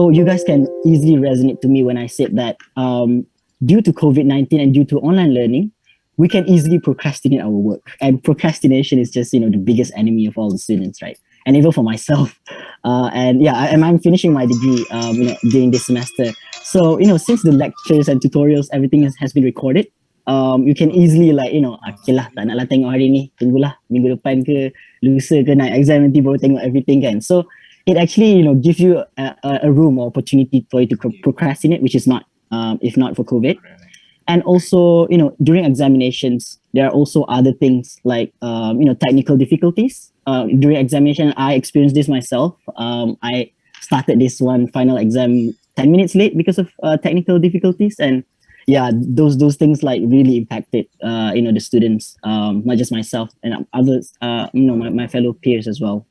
So you guys can easily resonate to me when I said that due to COVID-19 and due to online learning, we can easily procrastinate our work. And procrastination is just, the biggest enemy of all the students, right? And even for myself. And yeah, I'm finishing my degree, during this semester. So, since the lectures and tutorials, everything has been recorded, you can easily like, okay lah, tak nak lah tengok hari ni, tunggulah minggu depan ke, lusa ke nak exam nanti baru tengok everything kan. So it actually, gives you a room or opportunity for you to procrastinate, which is not, if not for COVID. And also, during examinations, there are also other things like, technical difficulties. During examination, I experienced this myself. I started this one final exam 10 minutes late because of technical difficulties. And yeah, those things like really impacted, the students, not just myself and others, my fellow peers as well.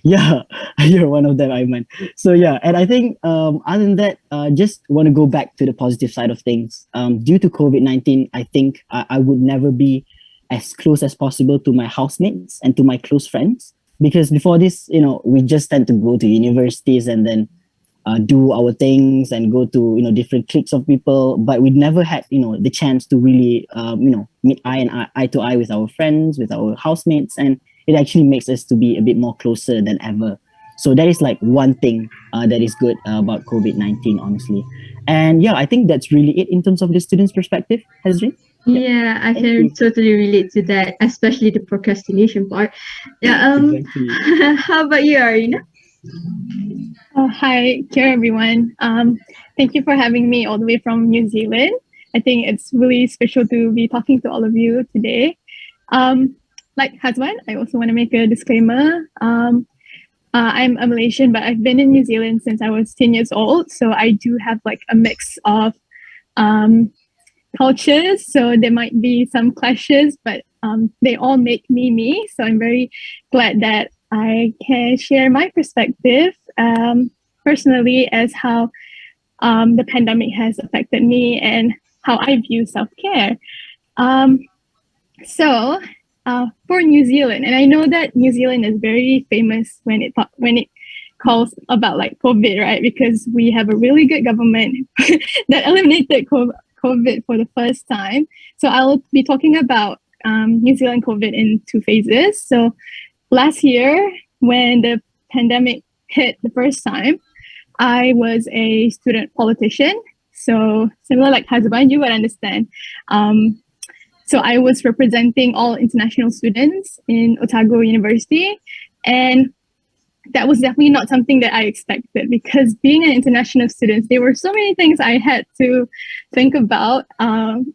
Yeah, you're one of them, Iman. So yeah, and I think other than that, just want to go back to the positive side of things. Due to COVID-19, I think I would never be as close as possible to my housemates and to my close friends, because before this, we just tend to go to universities and then do our things and go to different cliques of people, but we never had the chance to really meet eye to eye with our friends, with our housemates, and it actually makes us to be a bit more closer than ever. So that is like one thing that is good about COVID-19, honestly. And yeah, I think that's really it in terms of the students' perspective, Hazrin. Yeah, I can totally relate to that, especially the procrastination part. Yeah. Exactly. How about you, Arina? Hi, Kira, everyone. Thank you for having me all the way from New Zealand. I think it's really special to be talking to all of you today. Like Hazwan, I also want to make a disclaimer. I'm a Malaysian, but I've been in New Zealand since I was 10 years old. So I do have like a mix of cultures. So there might be some clashes, but they all make me me. So I'm very glad that I can share my perspective personally as how the pandemic has affected me and how I view self-care. So for New Zealand, and I know that New Zealand is very famous when it calls about like COVID, right? Because we have a really good government that eliminated COVID for the first time. So I'll be talking about New Zealand COVID in two phases. So last year, when the pandemic hit the first time, I was a student politician. So similar like Hazban, you would understand. So I was representing all international students in Otago University. And that was definitely not something that I expected, because being an international student, there were so many things I had to think about.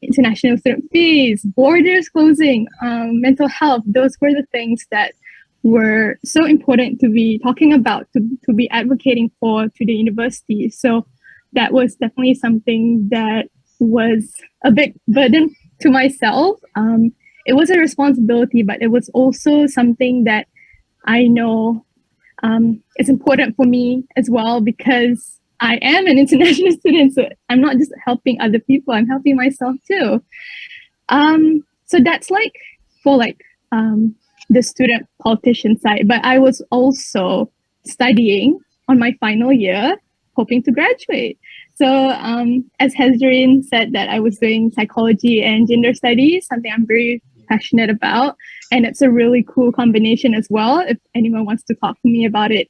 International student fees, borders closing, mental health. Those were the things that were so important to be talking about, to be advocating for to the university. So that was definitely something that was a big burden to myself. It was a responsibility, but it was also something that I know is important for me as well, because I am an international student. So I'm not just helping other people, I'm helping myself too. So that's like for like the student politician side, but I was also studying on my final year, hoping to graduate. So as Hazrin said, that I was doing psychology and gender studies, something I'm very passionate about, and it's a really cool combination as well, if anyone wants to talk to me about it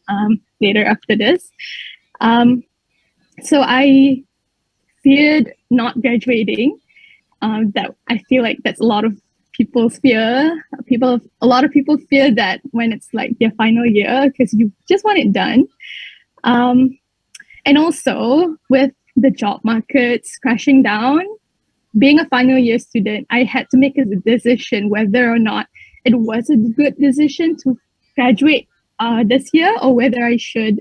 later after this. So I feared not graduating. That I feel like that's a lot of people's fear. A lot of people fear that when it's like their final year, because you just want it done. And also with the job markets crashing down, being a final year student, I had to make a decision whether or not it was a good decision to graduate this year, or whether I should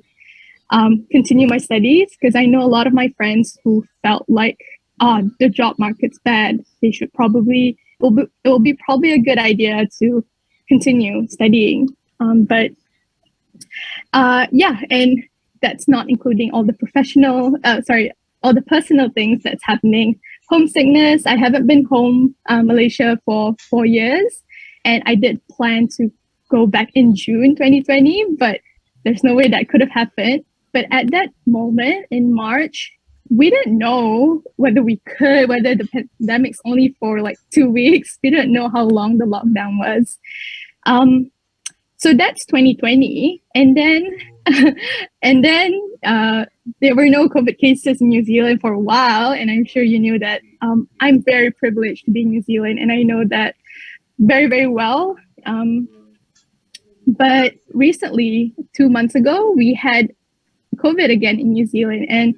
continue my studies, because I know a lot of my friends who felt like the job market's bad, they should probably, it will be probably a good idea to continue studying. But yeah, and that's not including all the all the personal things that's happening. Homesickness, I haven't been home Malaysia for 4 years, and I did plan to go back in June 2020, but there's no way that could have happened. But at that moment in March, we didn't know whether we could, whether the pandemic's only for like 2 weeks. We didn't know how long the lockdown was. So that's 2020, and then there were no COVID cases in New Zealand for a while, and I'm sure you knew that. I'm very privileged to be in New Zealand, and I know that very, very well. But recently, 2 months ago, we had COVID again in New Zealand, and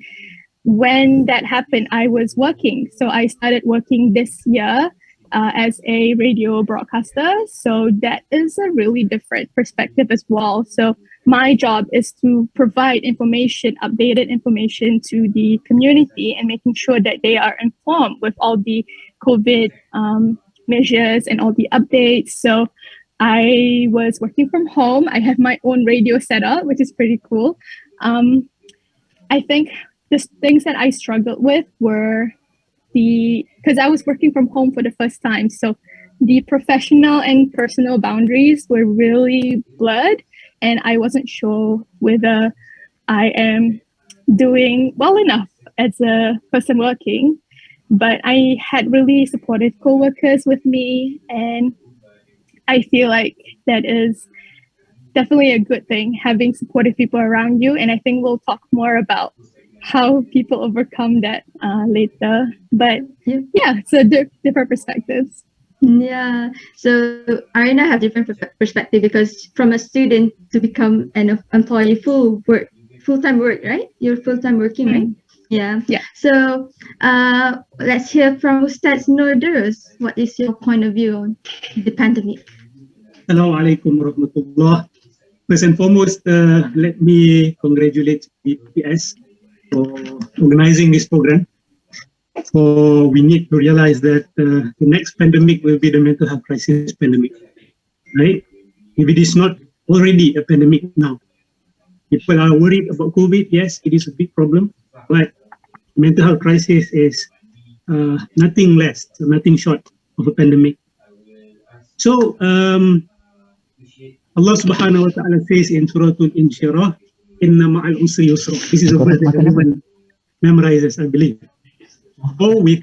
when that happened, I was working. So I started working this year as a radio broadcaster. So that is a really different perspective as well. So my job is to provide information, updated information to the community and making sure that they are informed with all the COVID measures and all the updates. So I was working from home. I have my own radio setup, which is pretty cool. I think the things that I struggled with were because I was working from home for the first time. So the professional and personal boundaries were really blurred, and I wasn't sure whether I am doing well enough as a person working. But I had really supportive coworkers with me, and I feel like that is definitely a good thing, having supportive people around you. And I think we'll talk more about how people overcome that later. But yeah, so different perspectives. Yeah. So I and I have different perspective, because from a student to become an employee, full-time work, right? You're full-time working, right? Yeah. Yeah. So let's hear from Ustaz Nurdus. What is your point of view on the pandemic? Assalamualaikum warahmatullah. First and foremost, let me congratulate BPS for organizing this program. So we need to realize that the next pandemic will be the mental health crisis pandemic, right? If it is not already a pandemic now. People are worried about COVID. Yes, it is a big problem, but mental health crisis is nothing less, nothing short of a pandemic. So Allah subhanahu wa ta'ala says in Surah Al-Inshirah, Inna ma'al usri yusra. This is a verse that everyone memorizes, I believe. Or with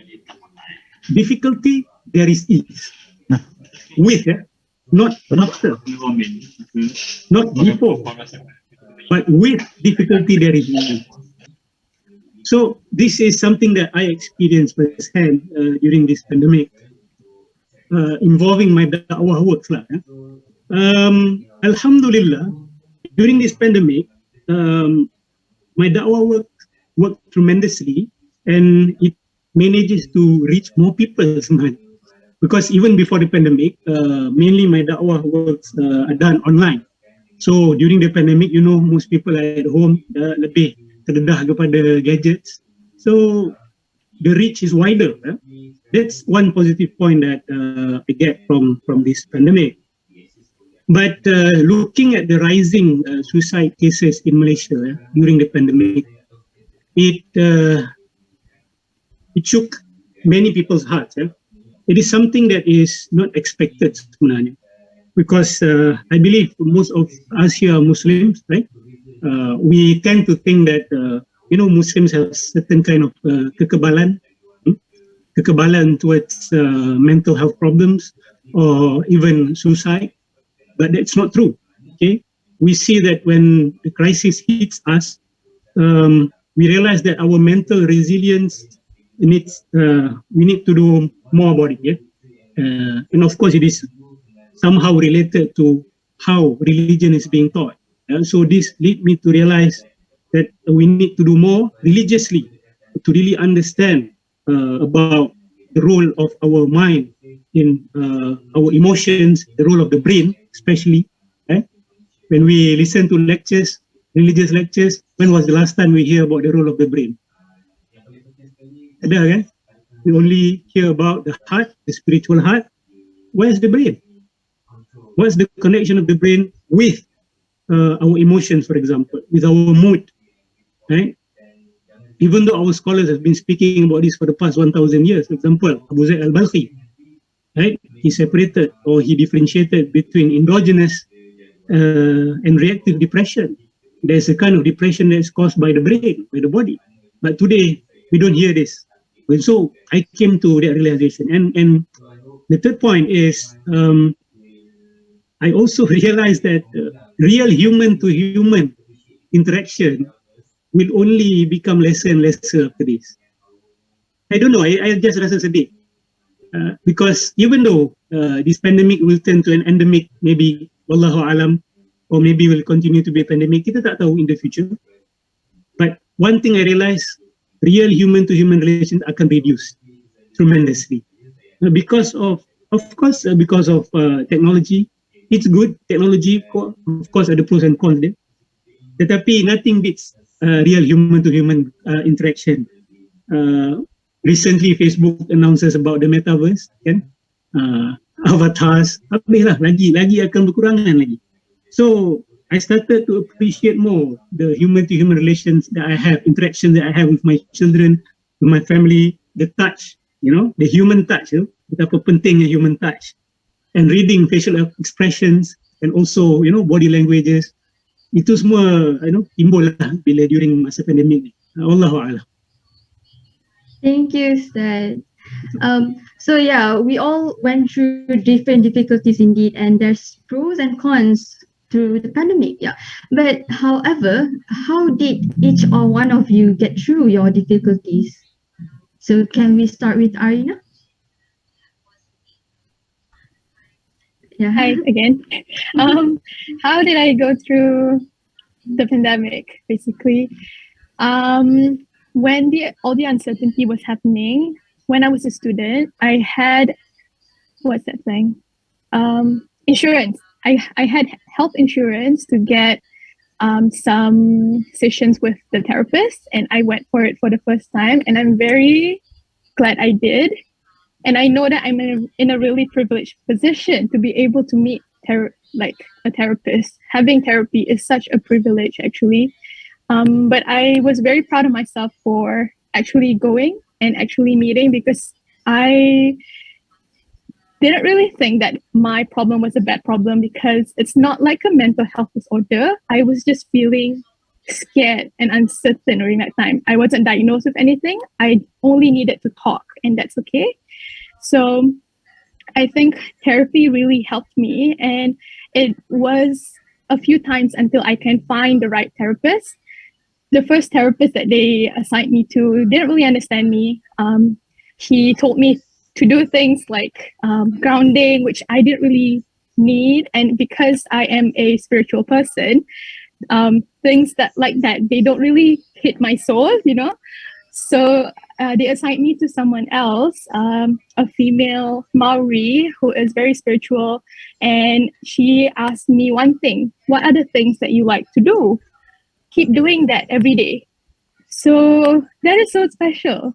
difficulty, there is ease. With, not after, not before, but with difficulty, there is ease. So this is something that I experienced firsthand during this pandemic, involving my da'wah works. Alhamdulillah, during this pandemic, my da'wah worked tremendously, and it manages to reach more people. Because even before the pandemic, mainly my da'wah works are done online. So during the pandemic, you know, most people are at home, lebih terdedah kepada gadgets. So the reach is wider. That's one positive point that I get from this pandemic. But looking at the rising suicide cases in Malaysia during the pandemic, it shook many people's hearts. It is something that is not expected sebenarnya, because I believe most of us here are Muslims, right? We tend to think that Muslims have certain kind of kekebalan towards mental health problems or even suicide. But that's not true. Okay, we see that when the crisis hits us, we realize that our mental resilience needs. We need to do more about it. Yeah, and of course, it is somehow related to how religion is being taught. So this lead me to realize that we need to do more religiously to really understand about the role of our mind in our emotions, the role of the brain, especially. When we listen to lectures, religious lectures, when was the last time we hear about the role of the brain? We only hear about the heart, the spiritual heart. Where's the brain? What's the connection of the brain with our emotions, for example, with our mood? Right? Even though our scholars have been speaking about this for the past 1,000 years, for example, Abu Zaid al-Balkhi, right? He separated or he differentiated between endogenous and reactive depression. there's a kind of depression that's caused by the brain, by the body. But today, we don't hear this. And so I came to that realization. And the third point is, I also realized that real human to human interaction will only become lesser and lesser after this. I don't know, I just rasa sedih. Because even though this pandemic will turn to an endemic, maybe, wallahu alam, or maybe will continue to be a pandemic, kita tak tahu in the future. But one thing I realized, real human to human relations akan reduce tremendously. Because of course, because of technology. It's good, technology, of course, ada pros and cons there. Tetapi nothing beats real human to human interaction. Recently, Facebook announces about the metaverse, kan? Avatars, habislah, lagi akan berkurangan lagi. So I started to appreciate more the human to human relations that I have, interactions that I have with my children, with my family, the touch, the human touch, betapa pentingnya human touch, and reading facial expressions and also, body languages. Itu semua, timbul lah bila during masa pandemik ni. Allahu a'lam. Thank you, Ustaz. So yeah, we all went through different difficulties indeed, and there's pros and cons through the pandemic. Yeah, but however, how did each or one of you get through your difficulties? So can we start with Arina? Yeah. Hi again. How did I go through the pandemic? Basically, when all the uncertainty was happening, when I was a student, I had insurance. I had health insurance to get some sessions with the therapist, and I went for it for the first time, and I'm very glad I did. And I know that I'm in a really privileged position to be able to meet a therapist. Having therapy is such a privilege, actually. But I was very proud of myself for actually going and actually meeting, because I didn't really think that my problem was a bad problem, because it's not like a mental health disorder. I was just feeling scared and uncertain during that time. I wasn't diagnosed with anything. I only needed to talk, and that's okay. So I think therapy really helped me, and it was a few times until I can find the right therapist. The first therapist that they assigned me to didn't really understand me. He told me to do things like grounding, which I didn't really need. And because I am a spiritual person, things like that, they don't really hit my soul, So they assigned me to someone else, a female Maori who is very spiritual. And she asked me one thing: what are the things that you like to do? Keep doing that every day. So that is so special.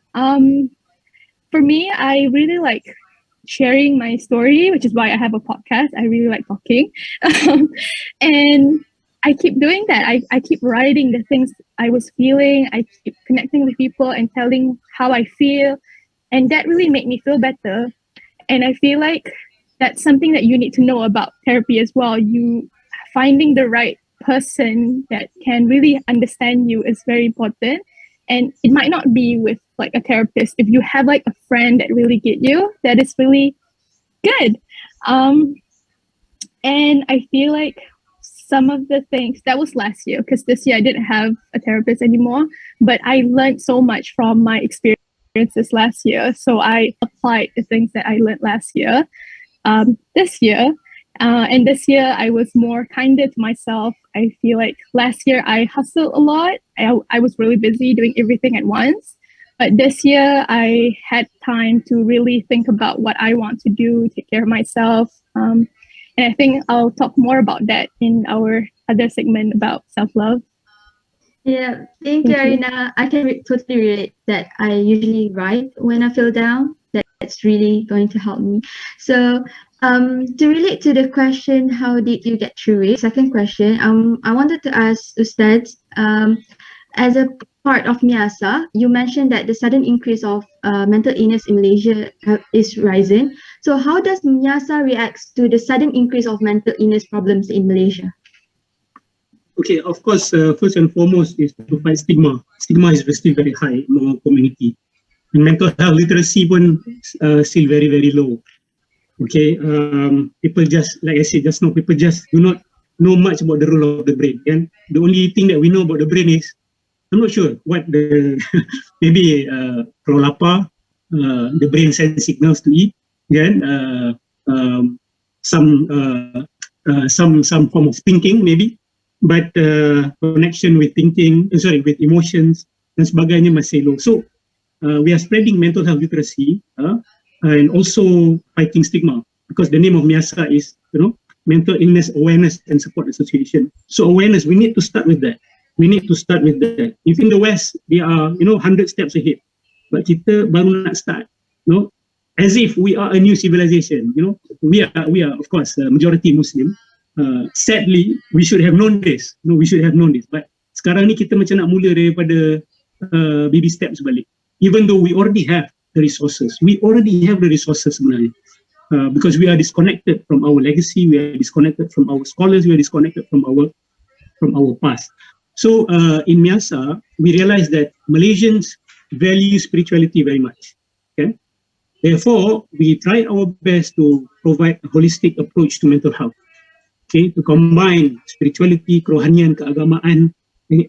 For me, I really like sharing my story, which is why I have a podcast. I really like talking. And I keep doing that. I keep writing the things I was feeling. I keep connecting with people and telling how I feel. And that really made me feel better. And I feel like that's something that you need to know about therapy as well. You finding the right person that can really understand you is very important. And it might not be with like a therapist. If you have like a friend that really get you, that is really good. And I feel like some of the things, that was last year, because this year I didn't have a therapist anymore, but I learned so much from my experiences last year. So I applied the things that I learned last year, this year. And this year I was more kinder to myself. I feel like last year I hustled a lot. I was really busy doing everything at once. But this year I had time to really think about what I want to do, take care of myself. And I think I'll talk more about that in our other segment about self-love. Yeah, thank you, Arina. I can totally relate that I usually write when I feel down. That's really going to help me. So to relate to the question, how did you get through it? Second question, I wanted to ask Ustad, as a part of MIASA, you mentioned that the sudden increase of mental illness in Malaysia is rising. So how does MIASA react to the sudden increase of mental illness problems in Malaysia? Okay, of course, first and foremost is to fight stigma. Stigma is still very high in our community. And mental health literacy pun still very, very low. Okay, people just, like I said just now, people just do not know much about the role of the brain. And the only thing that we know about the brain is, I'm not sure what the, maybe kalau lapar, the brain sends signals to eat, then some form of thinking maybe, but connection with thinking, with emotions dan sebagainya masih low. So we are spreading mental health literacy and also fighting stigma, because the name of MIASA is, Mental Illness Awareness and Support Association. So awareness, we need to start with that. We need to start with that. If in the West, they are, 100 steps ahead. But kita baru nak start, as if we are a new civilization. We are of course, majority Muslim. Sadly, we should have known this. We should have known this. But sekarang ni kita macam nak mula daripada baby steps balik. Even though we already have the resources. We already have the resources sebenarnya. Because we are disconnected from our legacy, we are disconnected from our scholars, we are disconnected from our past. So in MIASA, we realize that Malaysians value spirituality very much. Okay, therefore we try our best to provide a holistic approach to mental health. Okay, to combine spirituality, kerohanian, keagamaan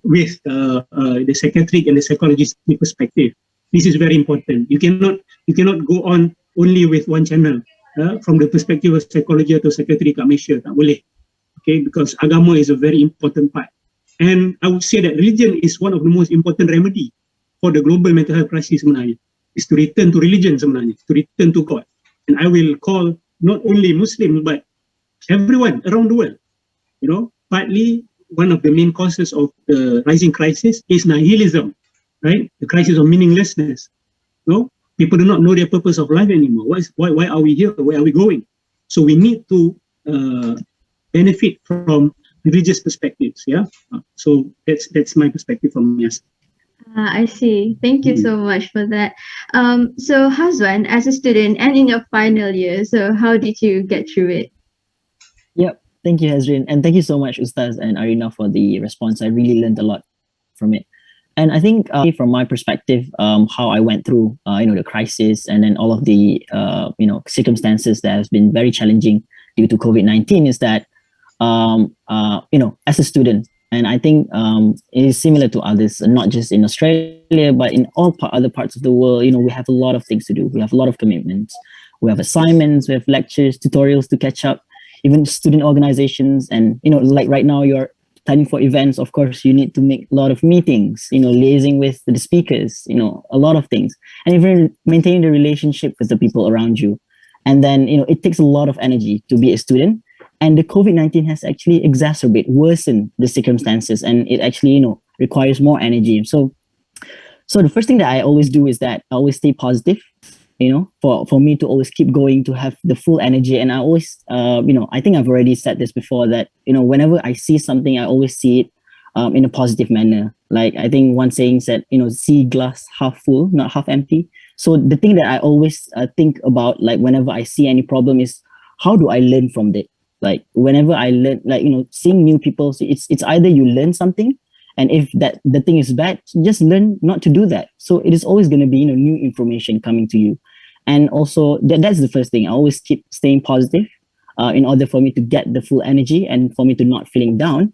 with the psychiatric and the psychologist perspective. This is very important. You cannot go on only with one channel. From the perspective of psychology atau psychiatry kat Malaysia, tak boleh. Okay, because agama is a very important part. And I would say that religion is one of the most important remedy for the global mental health crisis sebenarnya. Is to return to religion sebenarnya, to return to God. And I will call not only Muslims but everyone around the world. Partly one of the main causes of the rising crisis is nihilism, right? The crisis of meaninglessness. People do not know their purpose of life anymore. Why are we here? Where are we going? So we need to benefit from religious perspectives. Yeah. So that's my perspective from MIASA. I see. Thank you so much for that. So Hazwan, as a student and in your final year, so how did you get through it? Yep. Thank you, Hazrin. And thank you so much, Ustaz and Arina, for the response. I really learned a lot from it. And I think from my perspective, how I went through, the crisis and then all of the, circumstances that has been very challenging due to COVID-19 is that, as a student, and I think it is similar to others, not just in Australia, but in all other parts of the world, we have a lot of things to do. We have a lot of commitments. We have assignments, we have lectures, tutorials to catch up, even student organizations. And, like right now, you're studying for events, of course, you need to make a lot of meetings, liaising with the speakers, a lot of things, and even maintaining the relationship with the people around you. And then, it takes a lot of energy to be a student. And the COVID-19 has actually worsened the circumstances, and it actually, requires more energy. So the first thing that I always do is that I always stay positive, for me to always keep going, to have the full energy. And I always, I think I've already said this before, that, whenever I see something, I always see it in a positive manner. Like, I think one saying said, see glass half full, not half empty. So the thing that I always think about, like, whenever I see any problem is, how do I learn from it? Like, whenever I learn, like, seeing new people, so it's either you learn something, and if the thing is bad, just learn not to do that. So it is always going to be, new information coming to you. And also that's the first thing. I always keep staying positive in order for me to get the full energy and for me to not feeling down.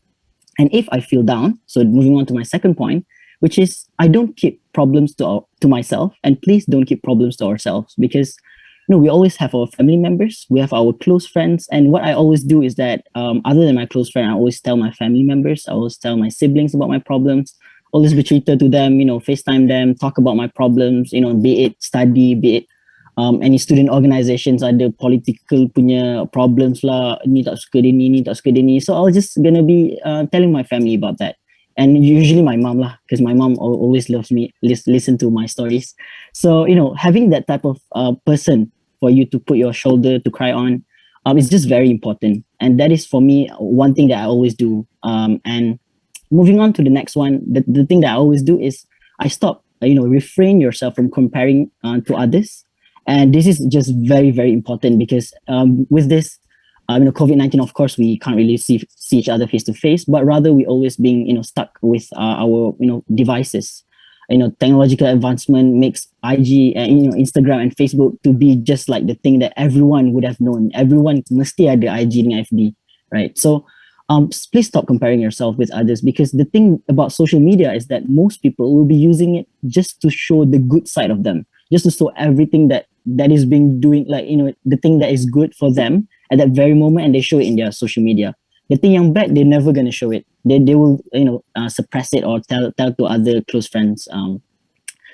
And if I feel down, so moving on to my second point, which is I don't keep problems to myself, and please don't keep problems to ourselves, because we always have our family members, we have our close friends. And what I always do is that other than my close friend, I always tell my family members, I always tell my siblings about my problems, always bercerita to them, FaceTime them, talk about my problems, be it study, be it any student organizations ada political punya problems lah, ni tak suka dia ni tak suka dia ni. So I was just gonna be telling my family about that. And usually my mom lah, because my mom always loves me, listen to my stories. So, having that type of person for you to put your shoulder to cry on is just very important. And that is, for me, one thing that I always do. And moving on to the next one, the thing that I always do is I stop, refrain yourself from comparing to others. And this is just very, very important, because with this, COVID-19, of course, we can't really see each other face to face, but rather we always being, stuck with our, devices. Technological advancement makes IG and, Instagram and Facebook to be just like the thing that everyone would have known. Everyone mesti ada IG and FB, right? So, please stop comparing yourself with others, because the thing about social media is that most people will be using it just to show the good side of them, just to show everything that is being doing, like, the thing that is good for them at that very moment, and they show it in their social media. The thing yang bad, they're never gonna show it. They will suppress it or tell to other close friends.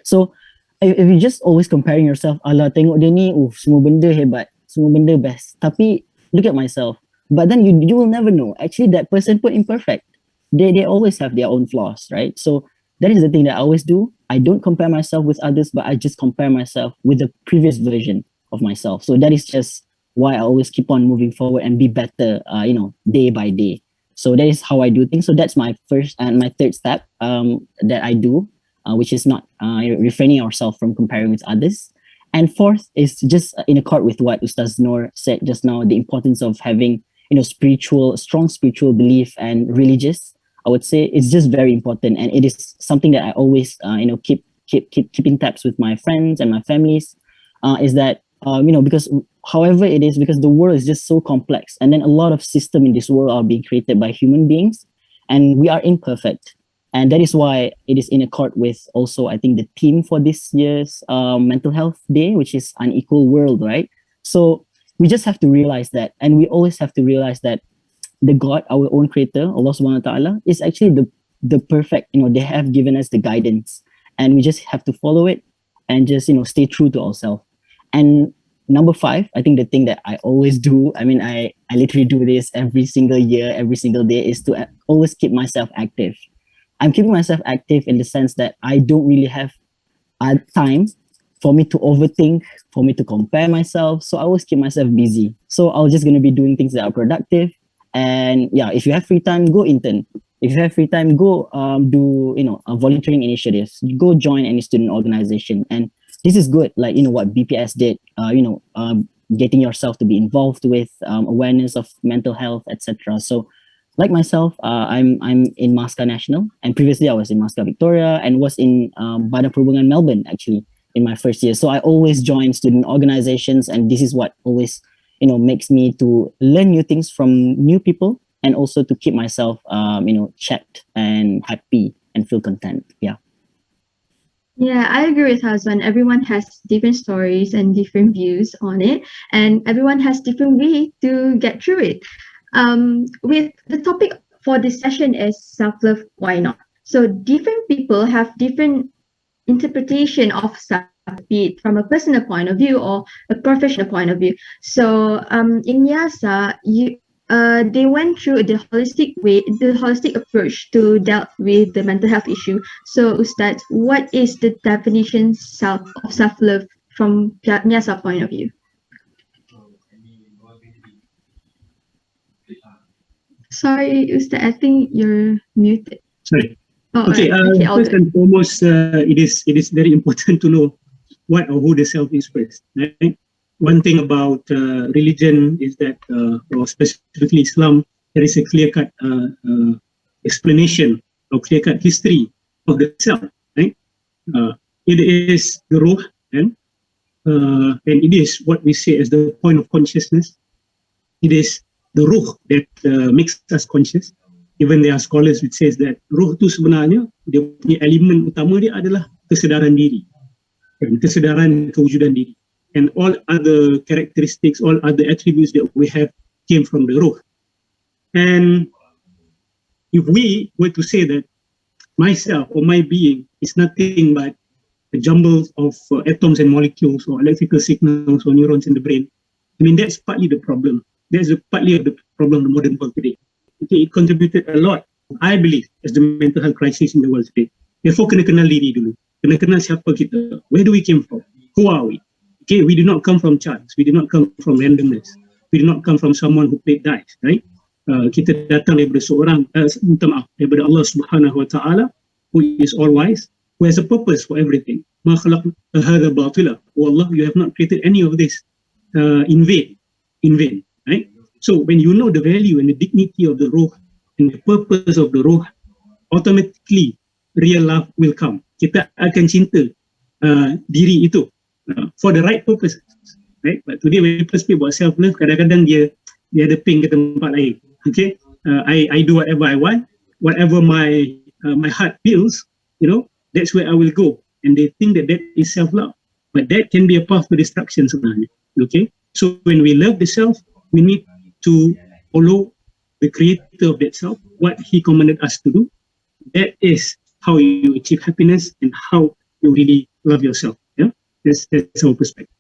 So if you just always comparing yourself, ala tengok dia ni, semua benda hebat, semua benda best. Tapi look at myself. But then you will never know. Actually, that person put imperfect. They always have their own flaws, right? So that is the thing that I always do. I don't compare myself with others, but I just compare myself with the previous version of myself. So that is just why I always keep on moving forward and be better, day by day. So that is how I do things. So that's my first and my third step that I do, which is not refraining ourselves from comparing with others. And fourth is just in accord with what Ustaz Noor said just now, the importance of having strong spiritual belief and religious. I would say it's just very important, and it is something that I always keeping tabs with my friends and my families. Is that because however it is, because the world is just so complex, and then a lot of systems in this world are being created by human beings, and we are imperfect. And that is why it is in accord with also, I think, the theme for this year's Mental Health Day, which is Unequal World, right? So we just have to realize that, and we always have to realize that the God, our own creator, Allah subhanahu wa ta'ala, is actually the perfect, they have given us the guidance, and we just have to follow it and just, stay true to ourselves. And number 5, I think the thing that I always do, I literally do this every single year, every single day, is to always keep myself active. I'm keeping myself active in the sense that I don't really have time for me to overthink, for me to compare myself. So I always keep myself busy. So I'm just going to be doing things that are productive. And yeah, if you have free time, go intern. If you have free time, go do, volunteering initiatives. Go join any student organization. And this is good, like, what BPS did, getting yourself to be involved with awareness of mental health, etc. So like myself, I'm in Masca National, and previously I was in Masca Victoria and was in Badan Perhubungan Melbourne, actually, in my first year. So I always join student organizations, and this is what always, makes me to learn new things from new people, and also to keep myself, checked and happy and feel content. Yeah. Yeah, I agree with Hazwan. Everyone has different stories and different views on it, and everyone has different way to get through it. With the topic for this session is self-love, why not? So different people have different interpretation of self, be it from a personal point of view or a professional point of view. So in YASA, they went through the holistic approach to deal with the mental health issue. So Ustaz, what is the definition of self-love from YASA point of view? Sorry, Ustaz, I think you're muted. Sorry. Oh, Okay, okay, all first good. and foremost, it is very important to know what or who the self is first. Right? One thing about religion is that, or specifically Islam, there is a clear-cut explanation or clear-cut history of the self. Right? It is the ruh, and it is what we say as the point of consciousness. It is the ruh that makes us conscious. Even there are scholars which says that ruh tu sebenarnya, dia punya elemen utama dia adalah kesedaran diri, kesedaran kewujudan diri, and all other characteristics, all other attributes that we have came from the ruh. And if we were to say that myself or my being is nothing but a jumble of atoms and molecules or electrical signals or neurons in the brain, that's partly the problem. That's partly of the problem of the modern world today. Okay, it contributed a lot, I believe, as the mental health crisis in the world today. Therefore, kena kenal diri dulu. Kena kenal siapa kita. Where do we came from? Who are we? Okay, we did not come from chance. We did not come from randomness. We did not come from someone who played dice, right? Kita datang daripada daripada Allah Subhanahu wa Ta'ala, who is all wise, who has a purpose for everything. Ma khalaqna hadha batila. Oh Allah, you have not created any of this in vain, right? So when you know the value and the dignity of the roh and the purpose of the roh, automatically real love will come. Kita akan cinta diri itu for the right purpose, right? But today when people speak about self-love, kadang-kadang dia ada ping ke tempat lain. Okay, I do whatever I want, whatever my heart feels, that's where I will go, and they think that is self-love, but that can be a path to destruction sebenarnya. Okay, so when we love the self, we need to follow the creator of that self, what he commanded us to do. That is how you achieve happiness and how you really love yourself. Yeah, that's our perspective.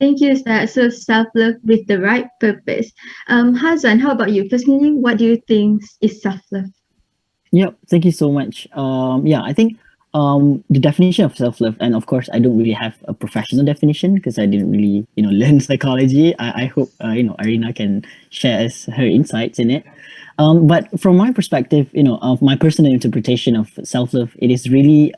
Thank you, Ustaz. So self-love with the right purpose. Hazan, how about you? Personally, what do you think is self-love? Yep, thank you so much. I think the definition of self-love, and of course, I don't really have a professional definition because I didn't really, learn psychology. I hope, Arina can share us her insights in it. But from my perspective, of my personal interpretation of self-love, it is really,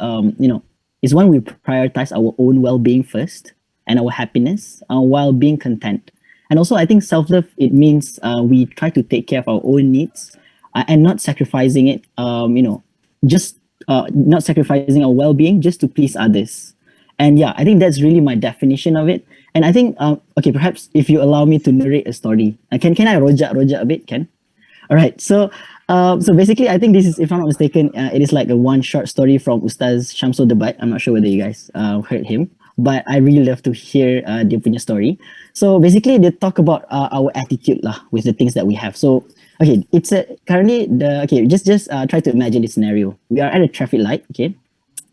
is when we prioritize our own well-being first and our happiness while being content. And also, I think self-love, it means we try to take care of our own needs and not sacrificing it, just not sacrificing our well-being just to please others. And yeah, I think that's really my definition of it. And I think, okay, perhaps if you allow me to narrate a story, can I rojak a bit, Ken? All right, so basically, I think this is, if I'm not mistaken, it is like a one short story from Ustaz Shamsul Debat. I'm not sure whether you guys heard him, but I really love to hear dia punya story. So basically, they talk about our attitude lah with the things that we have. So okay, it's currently just try to imagine this scenario. We are at a traffic light, okay,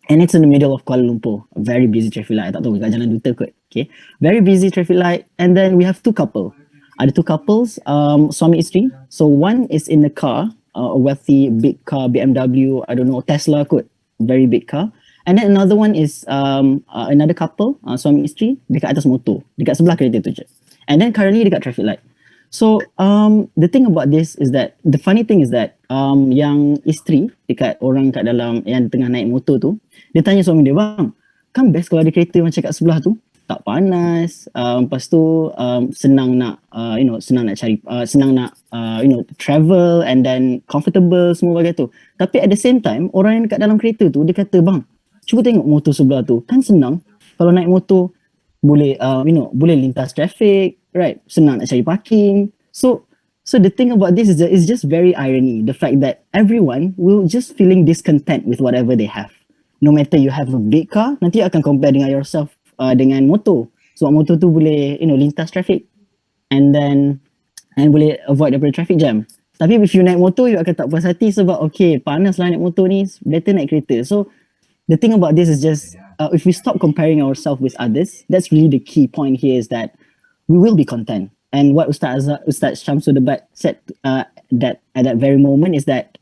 and it's in the middle of Kuala Lumpur, a very busy traffic light. I tak tahu kat Jalan Duta kot, okay, very busy traffic light, and then we have two couples. Ada two couples, suami isteri. So one is in a car, a wealthy big car, BMW, I don't know, Tesla kot, very big car. And then another one is another couple, suami isteri, dekat atas motor, dekat sebelah kereta tu je. And then currently dekat traffic light. So the thing about this is that, the funny thing is that yang isteri dekat orang kat dalam yang tengah naik motor tu, dia tanya suami dia, bang, kan best kalau ada kereta macam kat sebelah tu, tak panas, lepas tu senang nak cari, senang nak travel and then comfortable semua bagai tu. Tapi at the same time, orang yang kat dalam kereta tu, dia kata, bang, cuba tengok motor sebelah tu, kan senang kalau naik motor, boleh boleh lintas traffic, right? Senang nak cari parking. So the thing about this is just very irony, the fact that everyone will just feeling discontent with whatever they have. No matter you have a big car, nanti akan compare dengan yourself dengan motor. Sebab motor tu boleh lintas traffic and boleh avoid daripada traffic jam. Tapi if you naik motor, you akan tak puas hati sebab okay, panas lah naik motor ni, better naik kereta. So the thing about this is just if we stop comparing ourselves with others, that's really the key point here, is that we will be content. And what Ustaz Shamsul Debat said that at that very moment is that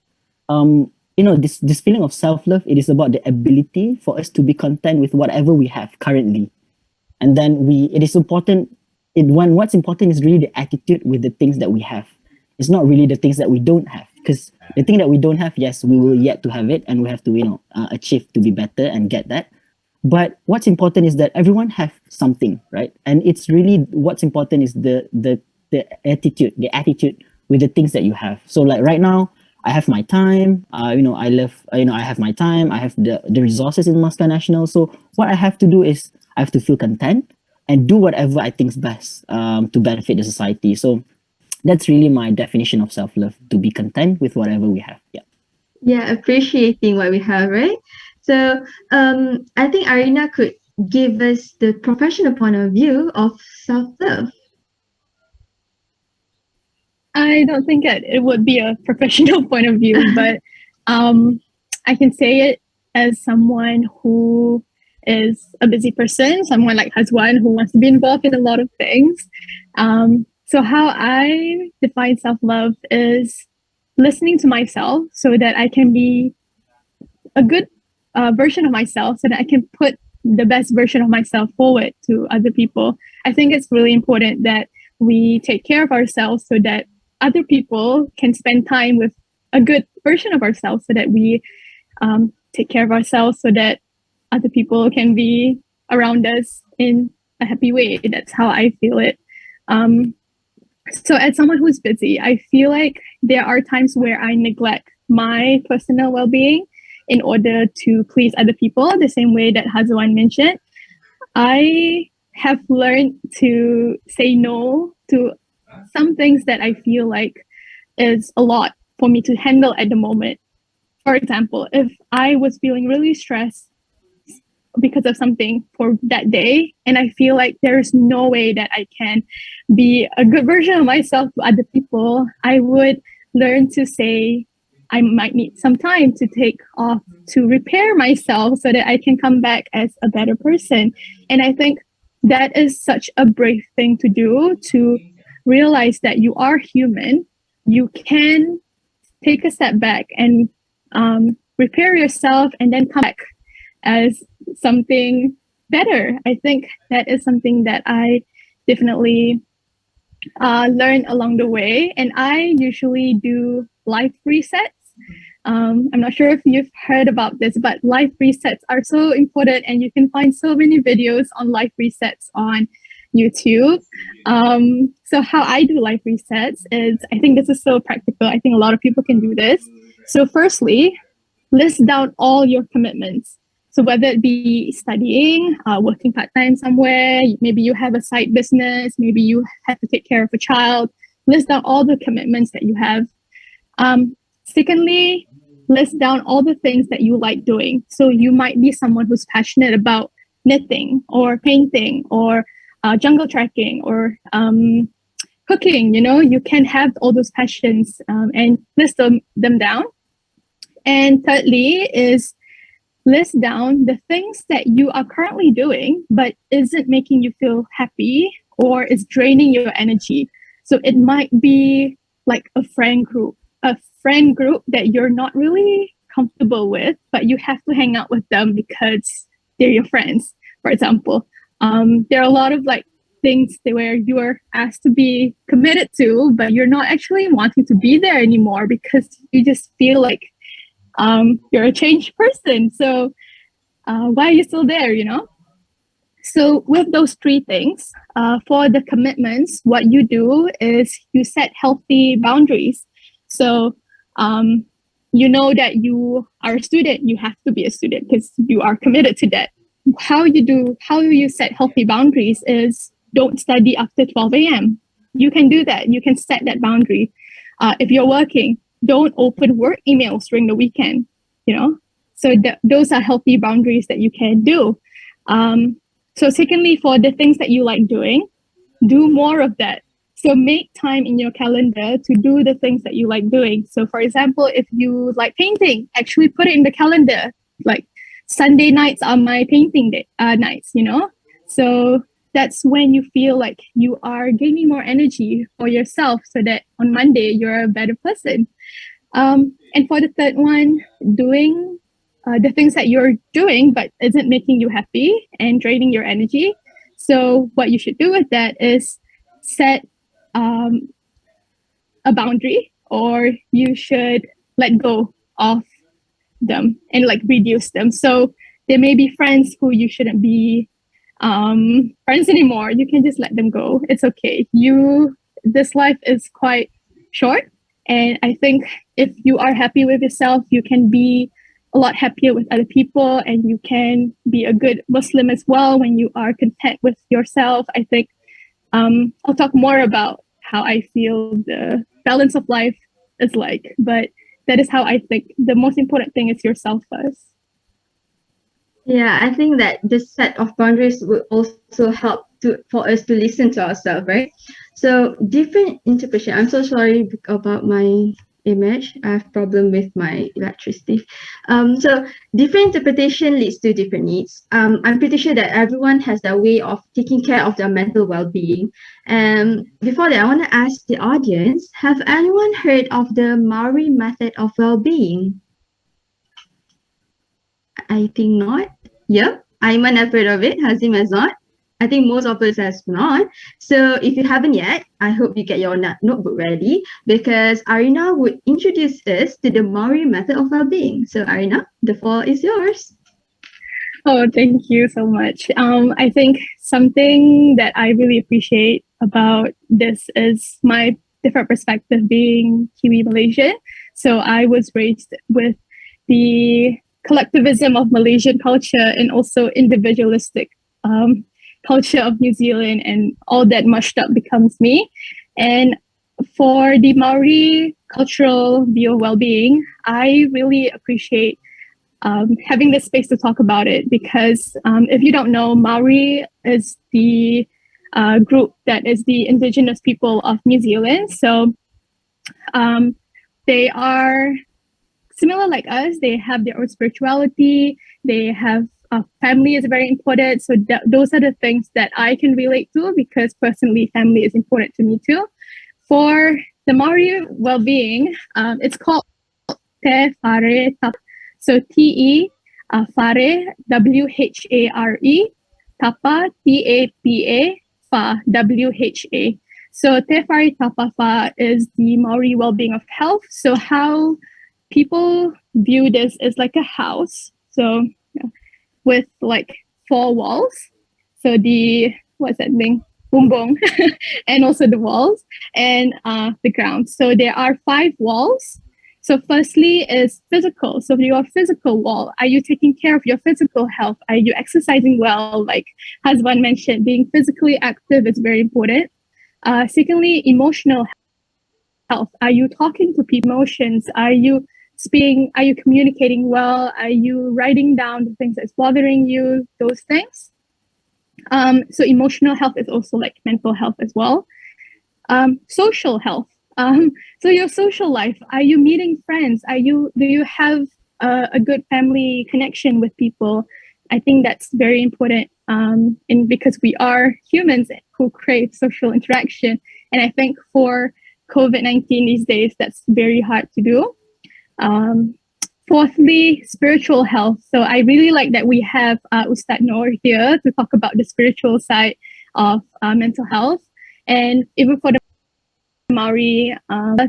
this feeling of self-love, it is about the ability for us to be content with whatever we have currently. And then what's important is really the attitude with the things that we have. It's not really the things that we don't have, because the thing that we don't have, yes, we will yet to have it, and we have to achieve to be better and get that. But what's important is that everyone have something, right? And it's really, what's important is the attitude with the things that you have. So like right now, I have my time, I have my time, I have the resources in Moscow National. So what I have to do is I have to feel content and do whatever I think is best to benefit the society. So that's really my definition of self-love, to be content with whatever we have. Yeah. Yeah, appreciating what we have, right? So I think Arina could give us the professional point of view of self-love. I don't think it would be a professional point of view, but I can say it as someone who is a busy person, someone like Hazwan who wants to be involved in a lot of things. So how I define self-love is listening to myself so that I can be a good version of myself, so that I can put the best version of myself forward to other people. I think it's really important that we take care of ourselves so that other people can spend time with a good version of ourselves, so that we take care of ourselves so that other people can be around us in a happy way. That's how I feel it. So as someone who's busy, I feel like there are times where I neglect my personal well-being in order to please other people, the same way that Hazwan mentioned. I have learned to say no to some things that I feel like is a lot for me to handle at the moment. For example, if I was feeling really stressed because of something for that day, and I feel like there's no way that I can be a good version of myself to other people, I would learn to say I might need some time to take off to repair myself so that I can come back as a better person. And I think that is such a brave thing to do, to realize that you are human. You can take a step back and repair yourself and then come back as something better. I think that is something that I definitely learned along the way. And I usually do life resets. I'm not sure if you've heard about this, but life resets are so important, and you can find so many videos on life resets on YouTube. So how I do life resets is, I think this is so practical. I think a lot of people can do this. So firstly, list down all your commitments. So whether it be studying, working part-time somewhere, maybe you have a side business, maybe you have to take care of a child, list down all the commitments that you have. Secondly, list down all the things that you like doing. So you might be someone who's passionate about knitting or painting or jungle trekking or cooking. You can have all those passions and list them down. And thirdly is list down the things that you are currently doing but isn't making you feel happy or is draining your energy. So it might be like a friend group that you're not really comfortable with, but you have to hang out with them because they're your friends, for example. There are a lot of like things where you are asked to be committed to, but you're not actually wanting to be there anymore because you just feel like you're a changed person. So why are you still there, So with those three things, for the commitments, what you do is you set healthy boundaries. So you know that you are a student, you have to be a student because you are committed to that. How you set healthy boundaries is don't study after 12 a.m. You can do that. You can set that boundary. If you're working, don't open work emails during the weekend, So those are healthy boundaries that you can do. So secondly, for the things that you like doing, do more of that. So make time in your calendar to do the things that you like doing. So for example, if you like painting, actually put it in the calendar. Like Sunday nights are my painting nights, So that's when you feel like you are gaining more energy for yourself so that on Monday you're a better person. And for the third one, doing the things that you're doing but isn't making you happy and draining your energy. So what you should do with that is set a boundary, or you should let go of them and like reduce them. So there may be friends who you shouldn't be friends anymore. You can just let them go. It's okay. This life is quite short, and I think if you are happy with yourself, you can be a lot happier with other people, and you can be a good Muslim as well when you are content with yourself. I think I'll talk more about how I feel the balance of life is like, but that is how I think the most important thing is yourself first. Yeah, I think that this set of boundaries will also help for us to listen to ourselves, right? So different interpretation. I'm so sorry about my image. I have problem with my electricity. So different interpretation leads to different needs. I'm pretty sure that everyone has their way of taking care of their mental well-being. And before that, I want to ask the audience, have anyone heard of the Maori method of well-being? I think not. Yep. Ayman have heard of it. Hazim has not. I think most of us has not. So if you haven't yet, I hope you get your notebook ready because Arina would introduce us to the Maori method of well-being. So Arina, the floor is yours. Oh, thank you so much. I think something that I really appreciate about this is my different perspective being Kiwi Malaysian. So I was raised with the collectivism of Malaysian culture and also individualistic culture of New Zealand, and all that mushed up becomes me. And for the Maori cultural view of well-being, I really appreciate having this space to talk about it because if you don't know, Maori is the group that is the indigenous people of New Zealand. So they are similar like us. They have their own spirituality. They have family is very important. So those are the things that I can relate to because personally, family is important to me too. For the Maori well-being, it's called Te Whare Tapa. So Te Whare, WHARE, Tapa, TAPA, Fa, WHA. So Te Whare Tapa Fa is the Maori well-being of health. So how people view this is like a house. So with like 4 walls. So the, what's that thing? Bumbong, and also the walls and the ground. So there are 5 walls. So firstly is physical. So your physical wall, are you taking care of your physical health? Are you exercising well? Like Hazwan mentioned, being physically active is very important. Secondly, emotional health. Are you talking to people? Emotions? Are you speaking? Are you communicating well? Are you writing down the things that's bothering you? Those things. So emotional health is also like mental health as well. Social health. So your social life, are you meeting friends? Do you have a good family connection with people? I think that's very important because we are humans who crave social interaction. And I think for COVID-19 these days, that's very hard to do. Fourthly, spiritual health. So I really like that we have Ustad Noor here to talk about the spiritual side of mental health. And even for the Maori,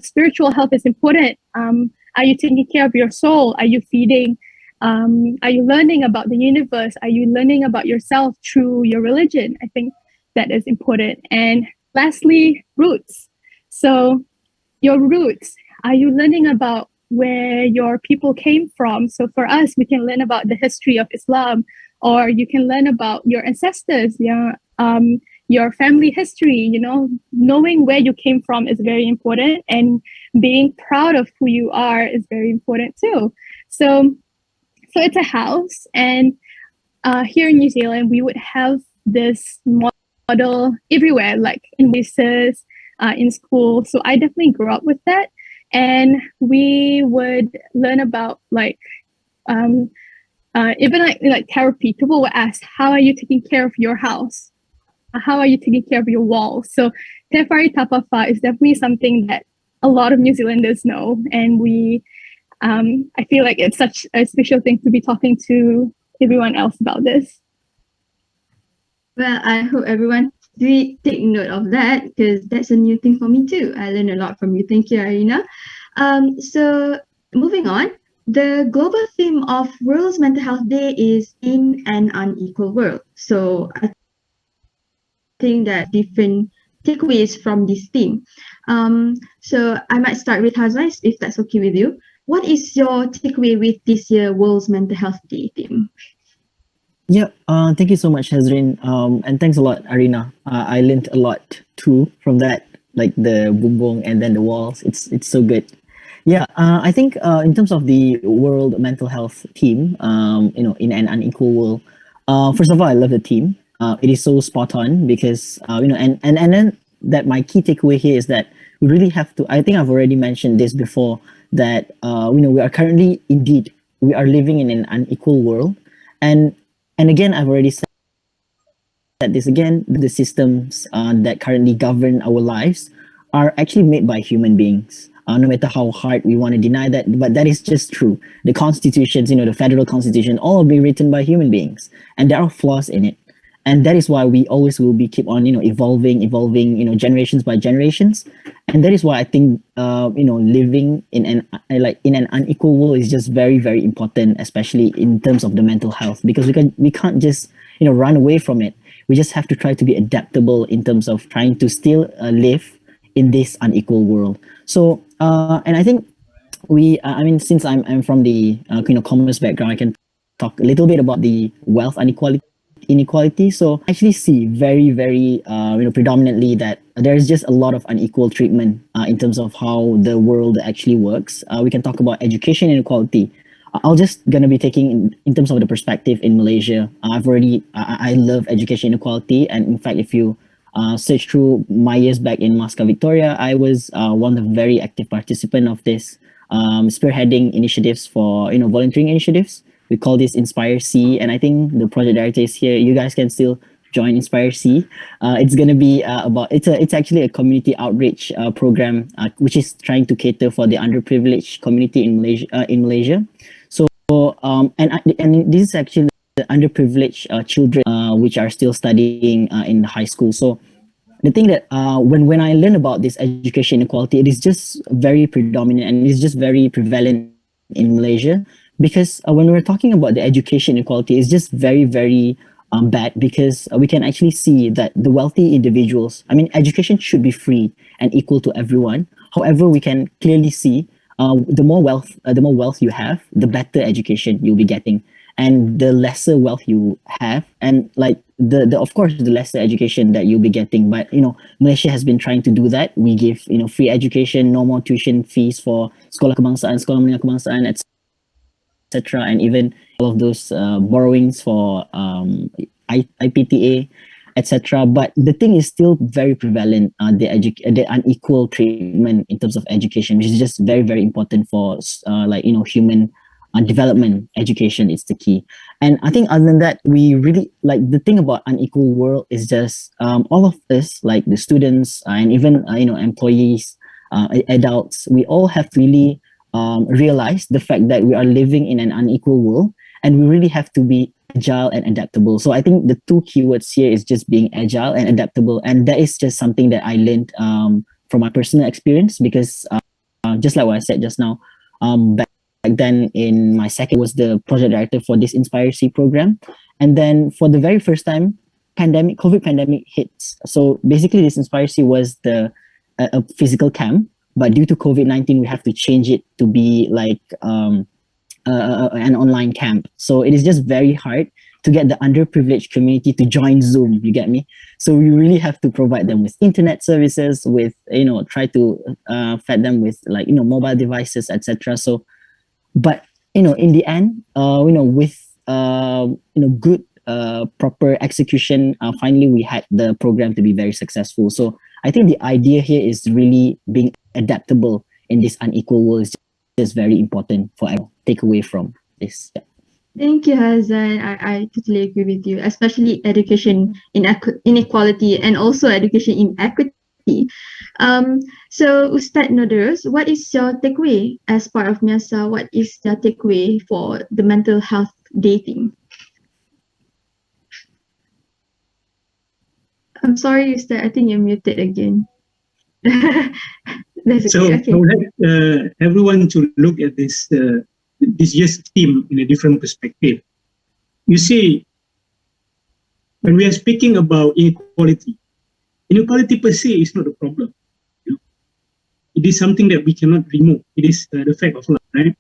spiritual health is important. Are you taking care of your soul? Are you feeding? Are you learning about the universe? Are you learning about yourself through your religion? I think that is important. And lastly, roots. So your roots, are you learning about where your people came from? So for us, we can learn about the history of Islam, or you can learn about your ancestors, your family history. You know, knowing where you came from is very important, and being proud of who you are is very important too. So it's a house, and here in New Zealand, we would have this model everywhere, like in places, in school. So I definitely grew up with that. And we would learn about like even like therapy. People would ask, how are you taking care of your house? How are you taking care of your walls? So Te Whare Tapa Fa is definitely something that a lot of New Zealanders know, and I feel like it's such a special thing to be talking to everyone else about this. Well, I hope everyone do take note of that because that's a new thing for me too. I learned a lot from you. Thank you, Arina. So moving on, the global theme of World's Mental Health Day is In an Unequal World. So I think that different takeaways from this theme. So I might start with Hazwan, if that's okay with you. What is your takeaway with this year World's Mental Health Day theme? Yeah, thank you so much, Hazrin. And thanks a lot, Arina. I learned a lot too from that, like the bumbong and then the walls. It's so good. Yeah, I think in terms of the World Mental Health theme, in an unequal world, first of all, I love the theme. It is so spot on because and then that my key takeaway here is that we really have to. I think I've already mentioned this before that we are currently indeed we are living in an unequal world, and again, I've already said this again, the systems that currently govern our lives are actually made by human beings. No matter how hard we want to deny that, but that is just true. The constitutions, the federal constitution, all be written by human beings, and there are flaws in it. And that is why we always will be keep on, evolving, generations by generations. And that is why I think, living in an unequal world is just very, very important, especially in terms of the mental health, because we can't just, run away from it. We just have to try to be adaptable in terms of trying to still live in this unequal world. So, and I think since I'm from the commerce background, I can talk a little bit about the wealth inequality. So I actually see very, very predominantly that there's just a lot of unequal treatment in terms of how the world actually works. We can talk about education inequality. I'll just gonna be taking in terms of the perspective in Malaysia. I love education inequality, and in fact, if you search through my years back in Moscow, Victoria, I was one of the very active participant of this, spearheading initiatives for volunteering initiatives. We call this Inspire C, and I think the project director is here. You guys can still join Inspire C. It's gonna be it's actually a community outreach program which is trying to cater for the underprivileged community in Malaysia. So and this is actually the underprivileged children which are still studying in high school. So the thing that when I learn about this education inequality, it is just very predominant and it's just very prevalent in Malaysia, because when we're talking about the education inequality, it's just very, very bad, because we can actually see that the wealthy individuals, education should be free and equal to everyone. However, we can clearly see the more wealth you have, the better education you'll be getting, and the lesser wealth you have, and the of course the lesser education that you'll be getting. But Malaysia has been trying to do that. We give free education, no more tuition fees for sekolah kebangsaan, sekolah menengah kebangsaan, etc., and even all of those borrowings for IPTA, etc. But the thing is still very prevalent, the unequal treatment in terms of education, which is just very, very important for human development. Education is the key. And I think other than that, we really the thing about unequal world is just all of us, like the students and even employees, adults, we all have to really realize the fact that we are living in an unequal world, and we really have to be agile and adaptable. So I think the two keywords here is just being agile and adaptable, and that is just something that I learned from my personal experience, because just like what I said just now, back then in my second was the project director for this Inspire C program, and then for the very first time, COVID pandemic hits. So basically, this Inspire C was a physical camp, but due to COVID-19, we have to change it to be an online camp. So it is just very hard to get the underprivileged community to join Zoom. You get me? So we really have to provide them with internet services, with try to fed them with mobile devices, etc. So, but in the end, with good proper execution, finally we had the program to be very successful. So I think the idea here is really being adaptable in this unequal world is just very important for everyone. Take away from this. Yeah. Thank you, Hazan. I totally agree with you, especially education inequality and also education inequity. So Ustad Nodarus, what is your takeaway as part of MIASA? What is your takeaway for the mental health dating? I'm sorry, Ustad, I think you're muted again. That's So okay. I would like everyone to look at this year's theme in a different perspective. You see, when we are speaking about inequality per se is not a problem. It is something that we cannot remove. It is the fact of life, right?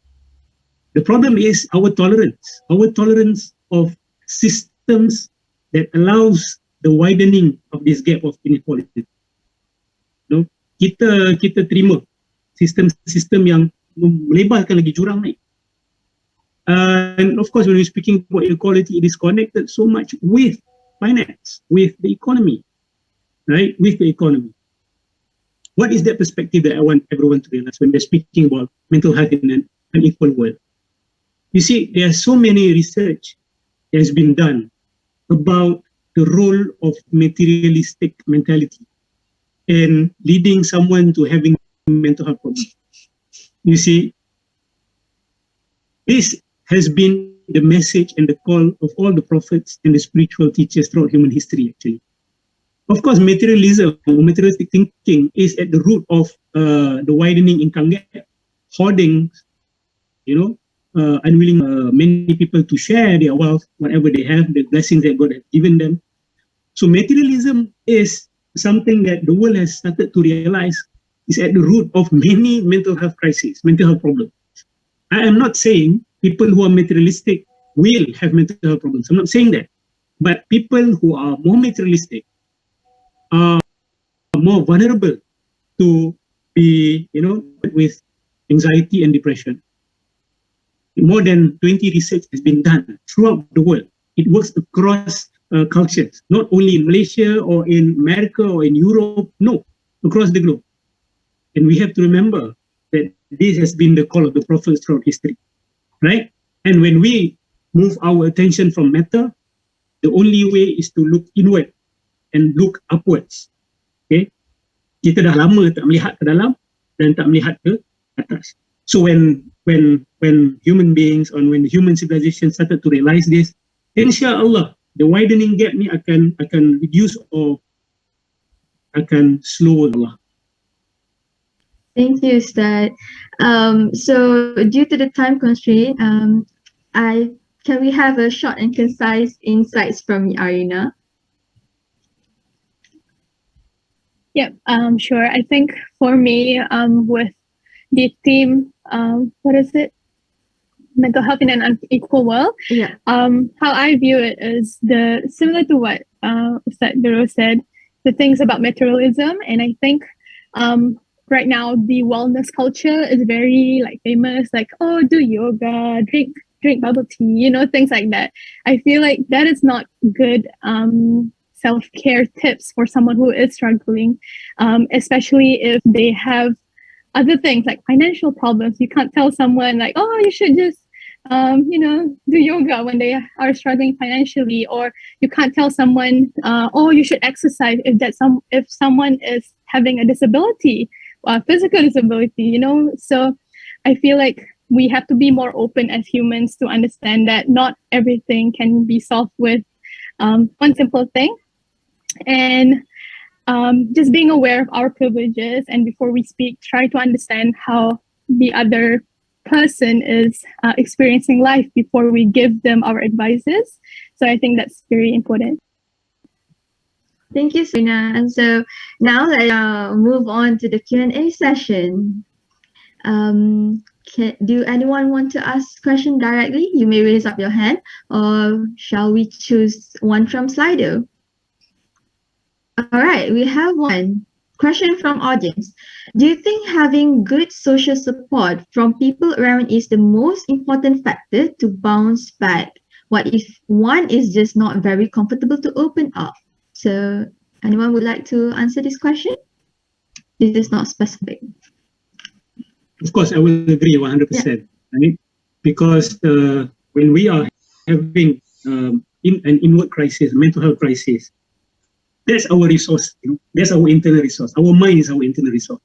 The problem is our tolerance of systems that allows the widening of this gap of inequality. Kita terima sistem yang melebarkan lagi jurang ni. And of course, when we're speaking about equality, it is connected so much with finance, with the economy, right? With the economy. What is that perspective that I want everyone to realize when we're speaking about mental health in an unequal world? You see, there are so many research that has been done about the role of materialistic mentality and leading someone to having mental health problems. You see, this has been the message and the call of all the prophets and the spiritual teachers throughout human history, actually. Of course, materialism or materialistic thinking is at the root of the widening income gap, hoarding, unwilling many people to share their wealth, whatever they have, the blessings that God has given them. So materialism is something that the world has started to realize is at the root of many mental health crises, mental health problems. I am not saying people who are materialistic will have mental health problems. I'm not saying that. But people who are more materialistic are more vulnerable to be, with anxiety and depression. More than 20 research has been done throughout the world. It works across cultures, not only in Malaysia or in America or in Europe, no, across the globe. And we have to remember that this has been the call of the prophets throughout history, right? And when we move our attention from matter, the only way is to look inward and look upwards. Okay? Kita dah lama tak melihat ke dalam dan tak melihat ke atas. So when human beings or when human civilization started to realize this, insyaAllah, the widening gap ni akan reduce or akan slow Allah. Thank you, Ustaz. So due to the time constraint, can we have a short and concise insights from Arina? Yep, sure. I think for me, with the theme, what is it? Mental health in an unequal world. Yeah. How I view it is similar to what Ustaz Duro said, the things about materialism, and I think right now the wellness culture is very famous, do yoga, drink bubble tea, things like that. I feel like that is not good self-care tips for someone who is struggling, especially if they have other things like financial problems. You can't tell someone you should just do yoga when they are struggling financially, or you can't tell someone you should exercise if someone is having a disability, physical disability, so I feel like we have to be more open as humans to understand that not everything can be solved with one simple thing, and just being aware of our privileges, and before we speak, try to understand how the other person is experiencing life before we give them our advices. So I think that's very important. Thank you, Serena. And so now let's move on to the Q&A session. Do anyone want to ask question directly? You may raise up your hand, or shall we choose one from Slido? All right, we have one question from audience. Do you think having good social support from people around is the most important factor to bounce back? What if one is just not very comfortable to open up? So anyone would like to answer this question? This is not specific. Of course, I will agree 100%, right? Because when we are having an inward crisis, mental health crisis, that's our resource. That's our internal resource. Our mind is our internal resource.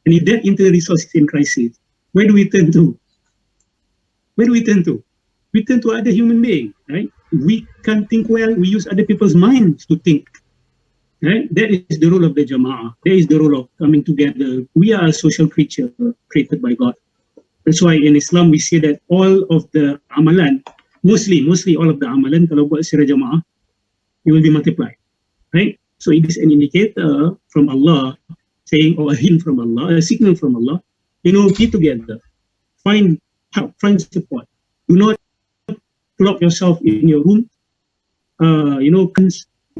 And if that internal resource is in crisis, where do we turn to? Where do we turn to? We turn to other human beings, right? We can't think well. We use other people's minds to think, right? That is the role of the Jama'ah. That is the role of coming together. We are a social creature created by God. That's why in Islam we say that all of the amalan, mostly all of the amalan, kalau buat secara Jama'ah, it will be multiplied. Right? So it is an indicator from Allah saying, or a hint from Allah, a signal from Allah, be together, find help, find support. Do not lock yourself in your room. That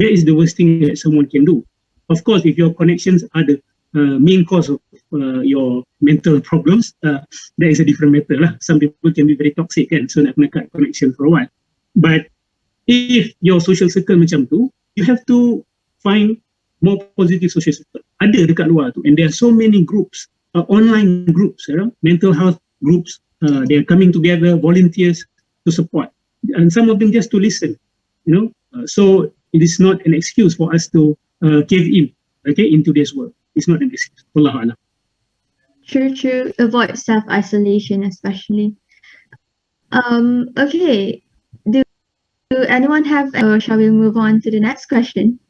is the worst thing that someone can do. Of course, if your connections are the main cause of your mental problems, that is a different matter lah. Some people can be very toxic, so nak kena cut connection for a while. But if your social circle macam tu, you have to find more positive social circle. Ada dekat luar tu, and there are so many groups, online groups, mental health groups. They are coming together, volunteers to support, and some of them just to listen. So it is not an excuse for us to cave in, into this world. It's not an excuse. Wallahu a'lam. True. Avoid self-isolation, especially. Okay. Do anyone have, or shall we move on to the next question?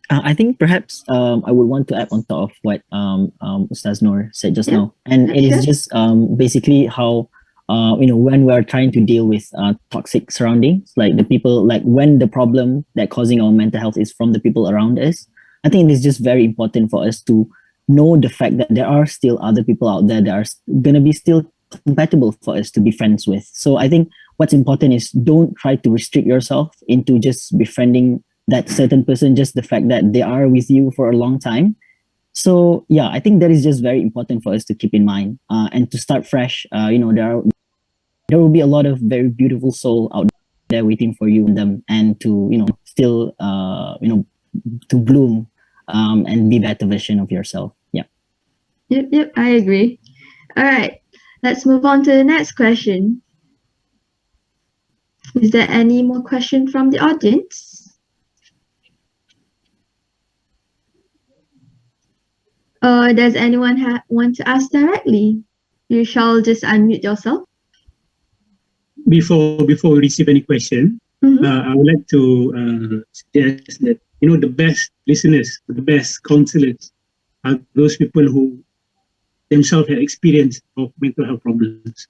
I think perhaps I would want to add on top of what Ustaz Noor said just Yeah, now, and it sure. is just basically how when we are trying to deal with toxic surroundings, like the people, like when the problem that causing our mental health is from the people around us. I think it is just very important for us to know the fact that there are still other people out there that are gonna be still compatible for us to be friends with. So I think what's important is don't try to restrict yourself into just befriending that certain person, just the fact that they are with you for a long time. So yeah, I think that is just very important for us to keep in mind, and to start fresh. There will be a lot of very beautiful soul out there waiting for you and them, and to still to bloom, and be better version of yourself. Yeah. Yep, I agree. All right, let's move on to the next question. Is there any more question from the audience? Or does anyone want to ask directly? You shall just unmute yourself. Before we receive any question, I would like to suggest that the best listeners, the best counselors are those people who themselves have experience of mental health problems.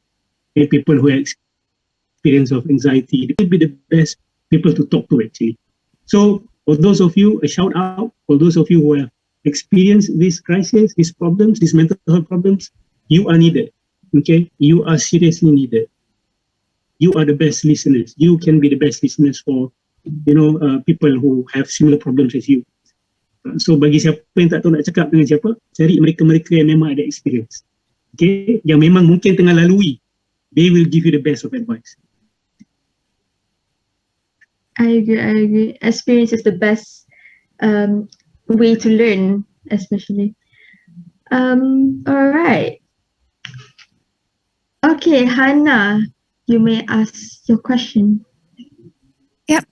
People who have experience of anxiety, they will be the best people to talk to actually. So for those of you, a shout out for those of you who have experienced this crisis, these problems, these mental health problems, you are needed. Okay, you are seriously needed. You are the best listeners. You can be the best listeners for people who have similar problems as you. So bagi siapa yang tak tahu nak cakap dengan siapa, cari mereka-mereka yang memang ada experience. Okay, yang memang mungkin tengah lalui, they will give you the best of advice. I agree. Experience is the best way to learn, especially. All right. Okay, Hannah, you may ask your question. Yep.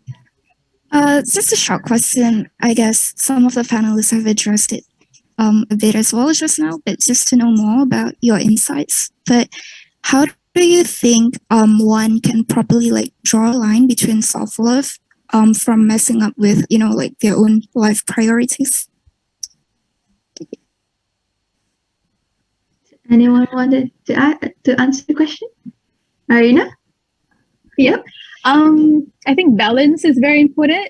Just a short question. I guess some of the panelists have addressed it a bit as well just now, but just to know more about your insights. But how do you think one can properly draw a line between self-love from messing up with their own life priorities? Anyone wanted to answer the question? Arina? Yep. I think balance is very important.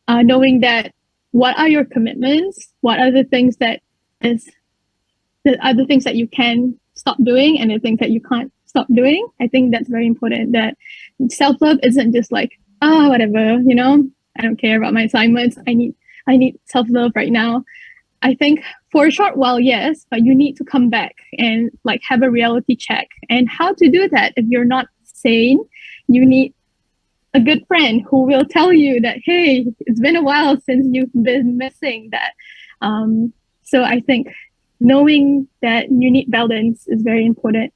Knowing that what are your commitments, what are the things that you can stop doing and the things that you can't stop doing. I think that's very important. That self-love isn't just whatever, I don't care about my assignments. I need self-love right now. I think for a short while, yes, but you need to come back and have a reality check. And how to do that if you're not sane, you need a good friend who will tell you that, hey, it's been a while since you've been missing that. So I think knowing that you need balance is very important.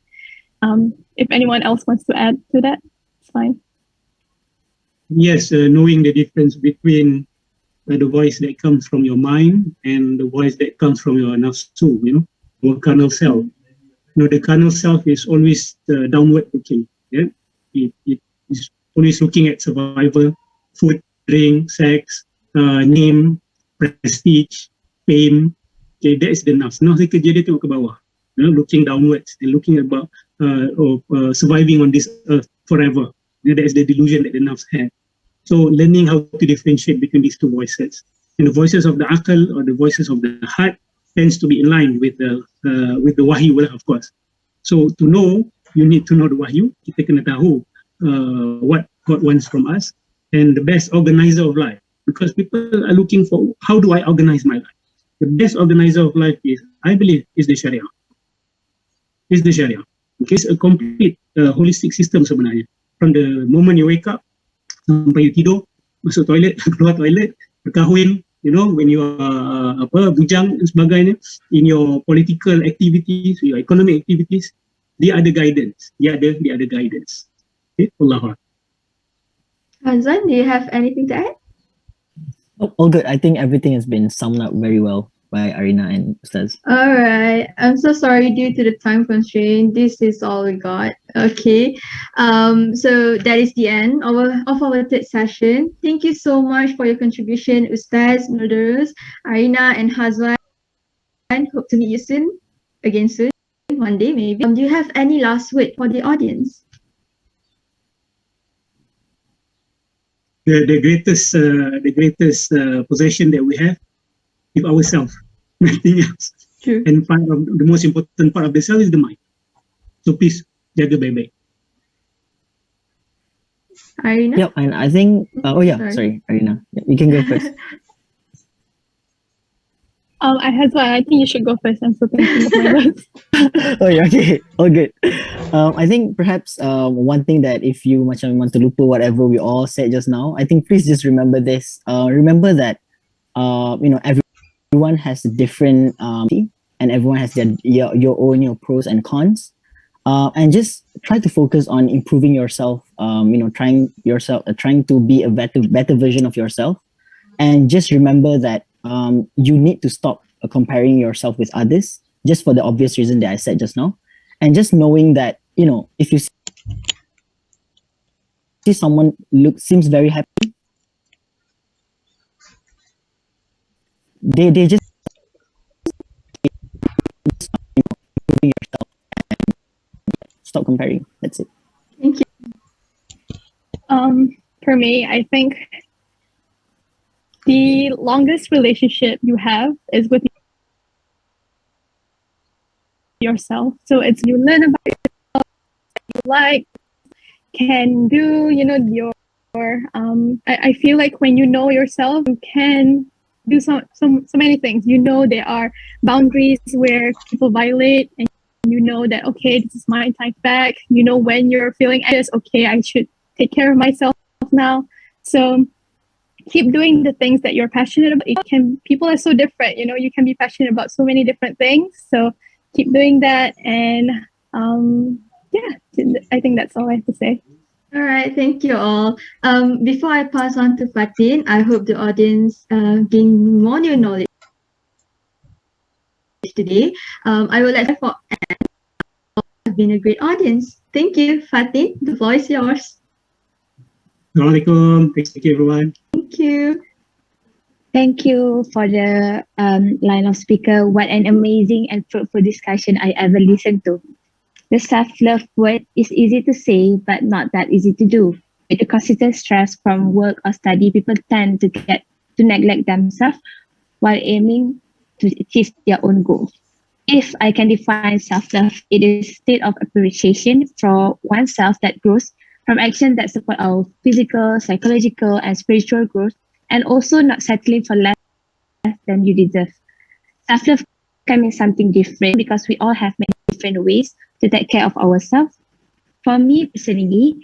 If anyone else wants to add to that, it's fine. Yes, knowing the difference between the voice that comes from your mind and the voice that comes from your nafsu, or carnal self. The carnal self is always downward looking. Yeah, it is always looking at survival, food, drink, sex, name, prestige, fame. Okay, that is the nafs. Nafs kerja dia tengok ke bawah, looking downwards and looking about surviving on this earth forever. That is the delusion that the nafs have. So learning how to differentiate between these two voices, and the voices of the akal or the voices of the heart tends to be in line with the wahyu, of course. So to know, you need to know the wahyu. Kita kena tahu what God wants from us, and the best organizer of life. Because people are looking for, how do I organize my life? The best organizer of life is, I believe, is the Sharia. Is the Sharia. Okay, it's a complete holistic system sebenarnya. From the moment you wake up sampai you tidur, masuk toilet, keluar toilet, berkahwin, when you are bujang dan sebagainya, in your political activities, your economic activities, dia ada guidance. Dia ada guidance. Okay, Allah. Hanzan, do you have anything to add? Oh, all good. I think everything has been summed up very well. by Arina and Ustaz. All right. I'm so sorry due to the time constraint. This is all we got. Okay. So that is the end of our third session. Thank you so much for your contribution, Ustaz, Nurdarus, Arina, and Hazwan. Hope to meet you soon. Again soon. One day maybe. Do you have any last word for the audience? The greatest possession that we have is ourselves, nothing else. True. And the most important part of the self is the mind. So please, jaga baik-baik. Arina? Yep, and I think, sorry, Arina. Yeah, you can go first. I think you should go first. I'm so thinking of my words. Oh yeah, okay, all good. I think perhaps one thing that if you macam want to lupa whatever we all said just now, I think please just remember this. Remember that everyone has a different and everyone has your own pros and cons. And just try to focus on improving yourself. Trying to be a better version of yourself, and just remember that you need to stop comparing yourself with others, just for the obvious reason that I said just now, and just knowing that if you see someone seems very happy, they just improving yourself and stop comparing. That's it. Thank you. For me, I think the longest relationship you have is with yourself. So it's you learn about yourself, you like, can do, your I feel like when you know yourself, you can do so many things. There are boundaries where people violate, and that, okay, this is my time back. When you're feeling anxious, okay, I should take care of myself now. So keep doing the things that you're passionate about. People are so different, you can be passionate about so many different things. So keep doing that. And I think that's all I have to say. All right, thank you all. Before I pass on to Fatin, I hope the audience gain more new knowledge today. I would like to have been a great audience. Thank you, Fatin. The floor is yours. Assalamualaikum. Thank you, everyone. Thank you. Thank you for the line of speaker. What an amazing and fruitful discussion I ever listened to. The self-love word is easy to say, but not that easy to do. With the consistent stress from work or study, people tend to neglect themselves while aiming to achieve their own goals. If I can define self-love, it is a state of appreciation for oneself that grows from actions that support our physical, psychological, and spiritual growth, and also not settling for less than you deserve. Self-love can mean something different because we all have many different ways to take care of ourselves. For me personally,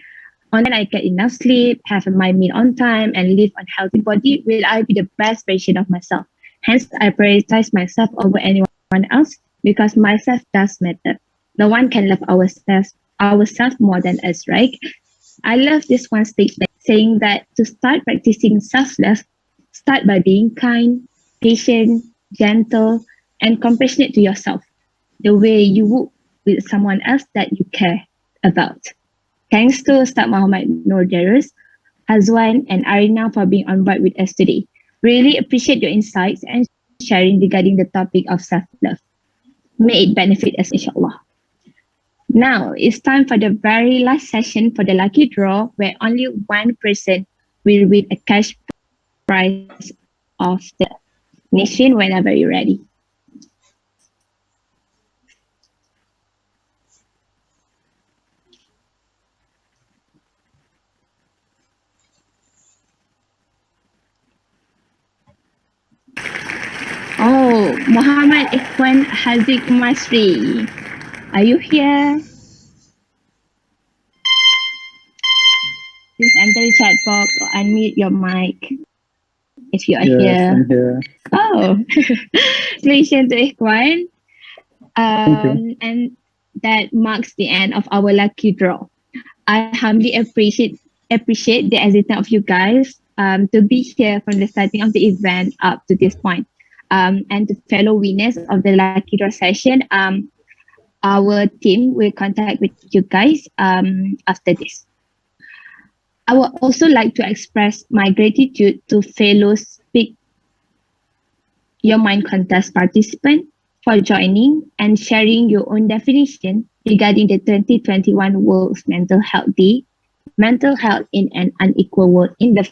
when I get enough sleep, have my meal on time, and live on healthy body, will I be the best version of myself. Hence, I prioritize myself over anyone else because myself does matter. No one can love ourselves more than us, right? I love this one statement saying that to start practicing self-love, start by being kind, patient, gentle, and compassionate to yourself, the way you would with someone else that you care about. Thanks to Ustaz Muhammad Nurdarus, Hazwan, and Arina for being on board with us today. Really appreciate your insights and sharing regarding the topic of self-love. May it benefit us, inshallah. Now, it's time for the very last session for the lucky draw, where only one person will win a cash prize of the nation whenever you're ready. Oh, Muhammad Ikhwan Haziq Masri. Are you here? Please enter the chat box or unmute your mic if you are here. I'm here. Oh, congratulations to Ikhwan. And that marks the end of our lucky draw. I humbly appreciate the existence of you guys to be here from the starting of the event up to this point. and the fellow winners of the Lucky Draw session, our team will contact with you guys after this. I would also like to express my gratitude to fellow Speak Your Mind contest participants for joining and sharing your own definition regarding the 2021 World Mental Health Day, mental health in an unequal world, in the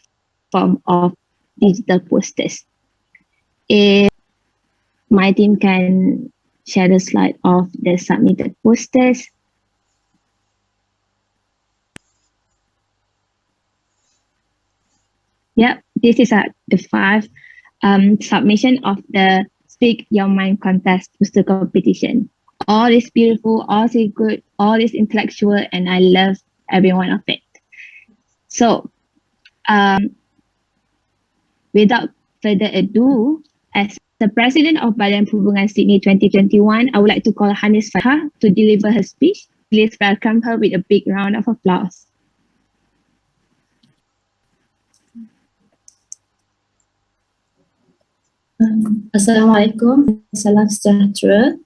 form of digital posters. If my team can share the slide of the submitted posters. Yep, this is the 5 submission of the Speak Your Mind contest poster competition. All is beautiful, all is good, all is intellectual, and I love every one of it. So, without further ado, as the president of Badan Perhubungan Sydney 2021, I would like to call Hanis Farha to deliver her speech. Please welcome her with a big round of applause. Assalamualaikum, salam sejahtera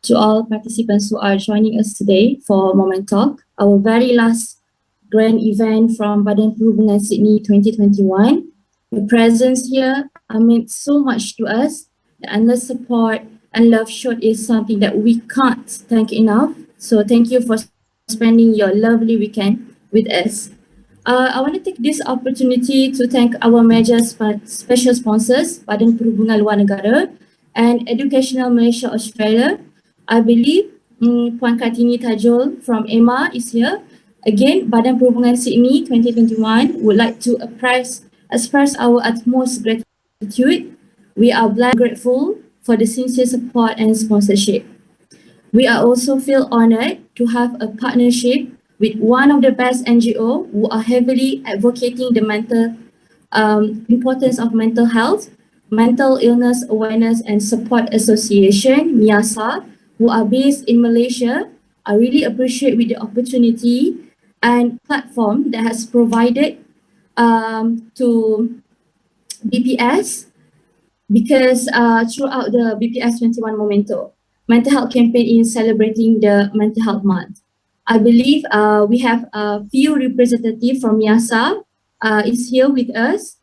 to all participants who are joining us today for Moment Talk, our very last grand event from Badan Perhubungan Sydney 2021. Your presence here meant so much to us. The endless support and love showed is something that we can't thank enough. So thank you for spending your lovely weekend with us. I want to take this opportunity to thank our major special sponsors, Badan Perhubungan Luar Negara and Educational Malaysia Australia. I believe Puan Kartini Tajul from EMA is here. Again, Badan Perhubungan Sydney 2021 would like to express our utmost gratitude. We are grateful for the sincere support and sponsorship. We are also feel honored to have a partnership with one of the best NGO who are heavily advocating the importance of mental health, Mental Illness Awareness and Support Association, MIASA, who are based in Malaysia. I really appreciate with the opportunity and platform that has provided to BPS, because throughout the BPS 21 Momento, mental health campaign is celebrating the mental health month. I believe we have a few representatives from MIASA is here with us.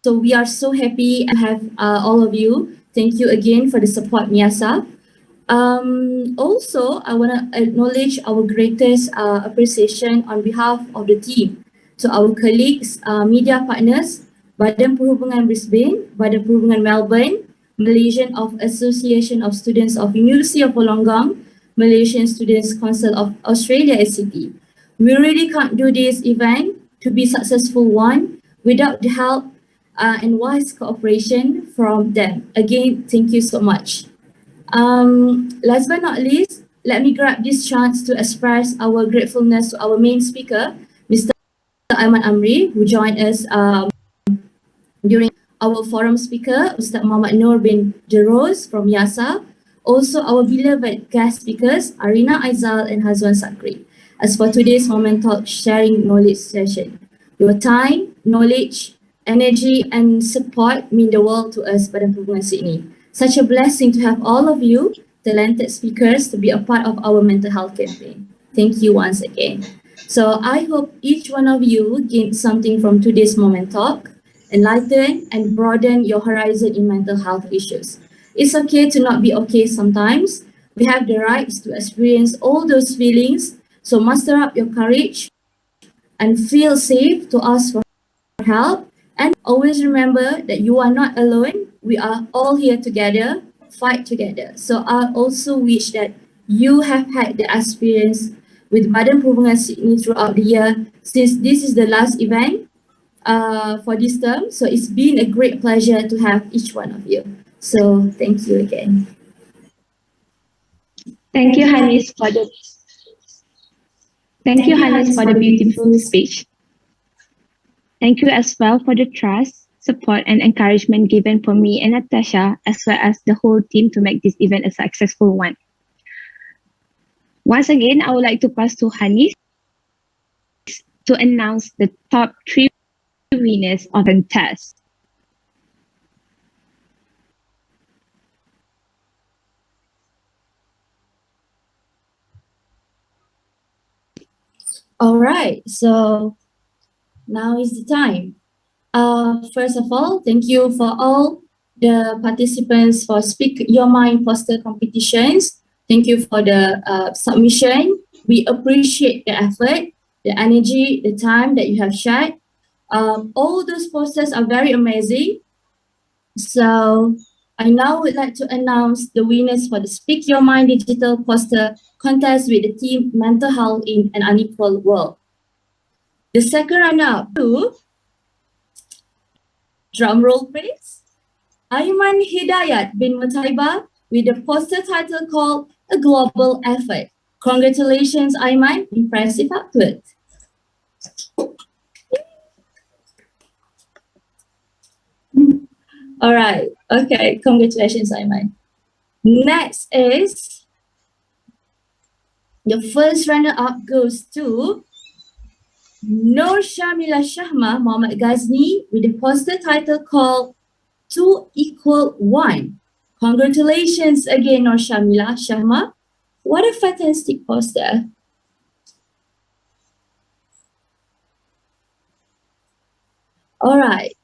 So we are so happy to have all of you. Thank you again for the support, MIASA. Also, I want to acknowledge our greatest appreciation on behalf of the team to our colleagues, media partners, Badan Perhubungan Brisbane, Badan Perhubungan Melbourne, Malaysian Association of Students of University of Wollongong, Malaysian Students Council of Australia ACT. We really can't do this event to be successful one without the help and wise cooperation from them. Again, thank you so much. Last but not least, let me grab this chance to express our gratefulness to our main speaker, Mr. Aiman Amri, who joined us during our forum speaker, Ustaz Muhammad Noor bin Jeroz from YASA. Also, our beloved guest speakers, Arina Aizal and Hazwan Sakri. As for today's Moment Talk sharing knowledge session, your time, knowledge, energy, and support mean the world to us, Badan Perhubungan Sydney. Such a blessing to have all of you, talented speakers, to be a part of our mental health campaign. Thank you once again. So I hope each one of you gained something from today's Moment Talk, enlighten and broaden your horizon in mental health issues. It's okay to not be okay sometimes. We have the rights to experience all those feelings. So muster up your courage and feel safe to ask for help. And always remember that you are not alone. We are all here together, fight together. So I also wish that you have had the experience with Badan Perhubungan Sydney throughout the year, since this is the last event for this term. So it's been a great pleasure to have each one of you. So thank you again. Thank you, Hanis, for the beautiful speech. Thank you as well for the trust, support, and encouragement given for me and Natasha, as well as the whole team, to make this event a successful one. Once again, I would like to pass to Hanis to announce the top 3 winners of the contest. All right, so now is the time. First of all, thank you for all the participants for Speak Your Mind poster competitions. Thank you for the submission. We appreciate the effort, the energy, the time that you have shared. All those posters are very amazing. So I now would like to announce the winners for the Speak Your Mind digital poster contest with the theme Mental Health in an Unequal World. The second runner-up to, drum roll please, Ayman Hidayat bin Mutaiba with a poster title called A Global Effort. Congratulations, Ayman. Impressive output. All right. Okay. Congratulations, Ayman. Next is the first runner-up goes to Nur Shamila Shahma Muhammad Ghazni with a poster title called 2 equal 1. Congratulations again, Nur Shamila Shahma. What a fantastic poster. All right.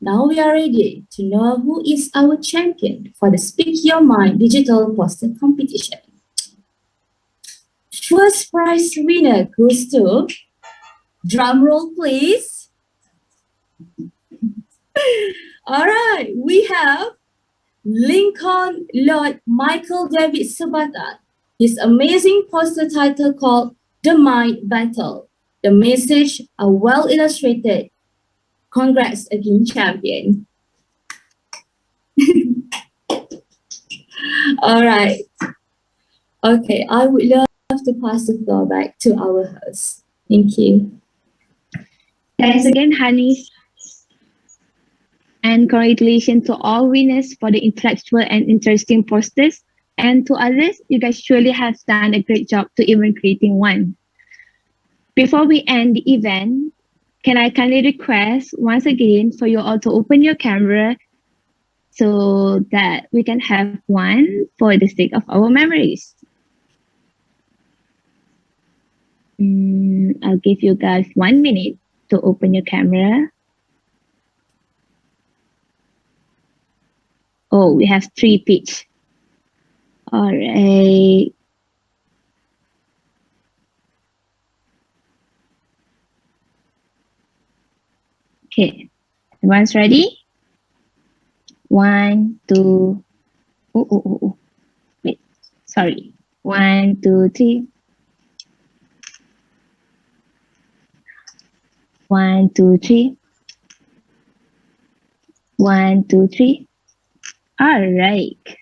Now we are ready to know who is our champion for the Speak Your Mind digital poster competition. First prize winner goes to, drum roll please. All right, we have Lincoln Lord Michael David Sabata. His amazing poster title called The Mind Battle. The message are well illustrated. Congrats again, champion. All right. Okay, I would love to pass the floor back to our host. Thank you. Thanks again, Hani. And congratulations to all winners for the intellectual and interesting posters. And to others, you guys surely have done a great job to even creating one. Before we end the event, can I kindly request once again for you all to open your camera so that we can have one for the sake of our memories. I'll give you guys 1 minute to open your camera. Oh, we have 3 pitch. All right. Okay, everyone's ready? 1, 2. Wait, sorry. 1, 2, 3. 1, 2, 3. 1, 2, 3. All right.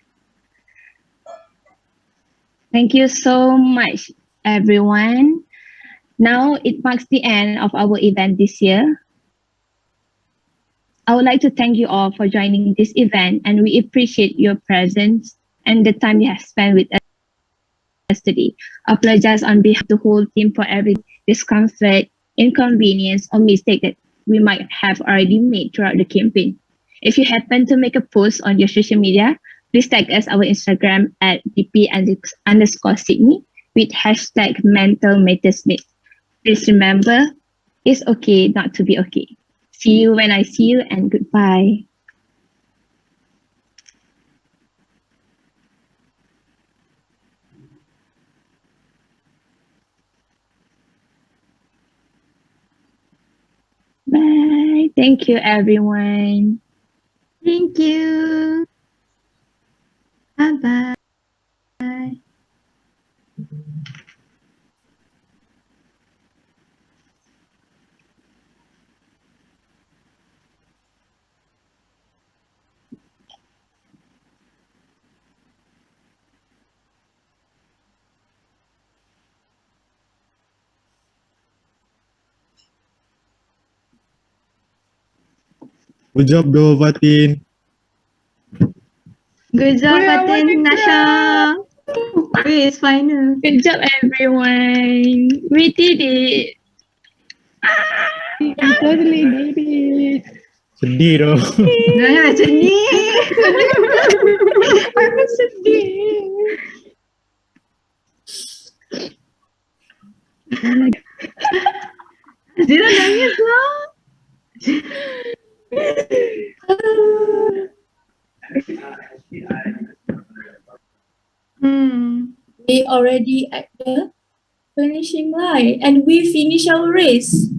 Thank you so much, everyone. Now it marks the end of our event this year. I would like to thank you all for joining this event, and we appreciate your presence and the time you have spent with us today. I apologize on behalf of the whole team for every discomfort, inconvenience, or mistake that we might have already made throughout the campaign. If you happen to make a post on your social media, please tag us our Instagram at dp_Sydney with hashtag mental matters. Please remember, it's okay not to be okay. See you when I see you, and goodbye. Bye. Thank you, everyone. Thank you. Bye-bye. Good job though, Fatin. Good job, Yeah, Fatin, Nasha. Wait, it's final. Good job, everyone. We did it. We totally did it. Sedih dong. Jangan macam ni. Aku sedih. Zira nangis lah. We already at the finishing line and we finish our race.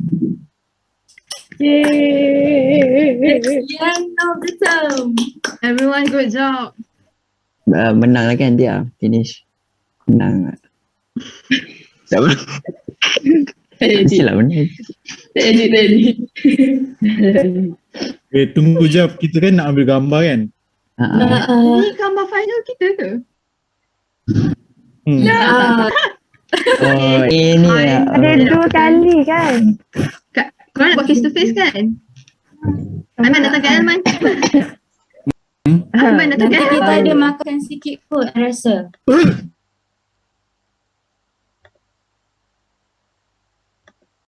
Yay! The end of the term. Everyone, good job. Menang lah kan dia. Finish. Menang. Tak apa. Mestilah menang. Tunggu jap. Kita kan nak ambil gambar kan? Ni gambar final kita ke? Oh, ini lah. Ada 2 kali kan? Korang nak buat face to face kan? Aiman datang ke Aiman. Aiman datang ke Nanti kita Aiman. ada makan sikit kot, I rasa.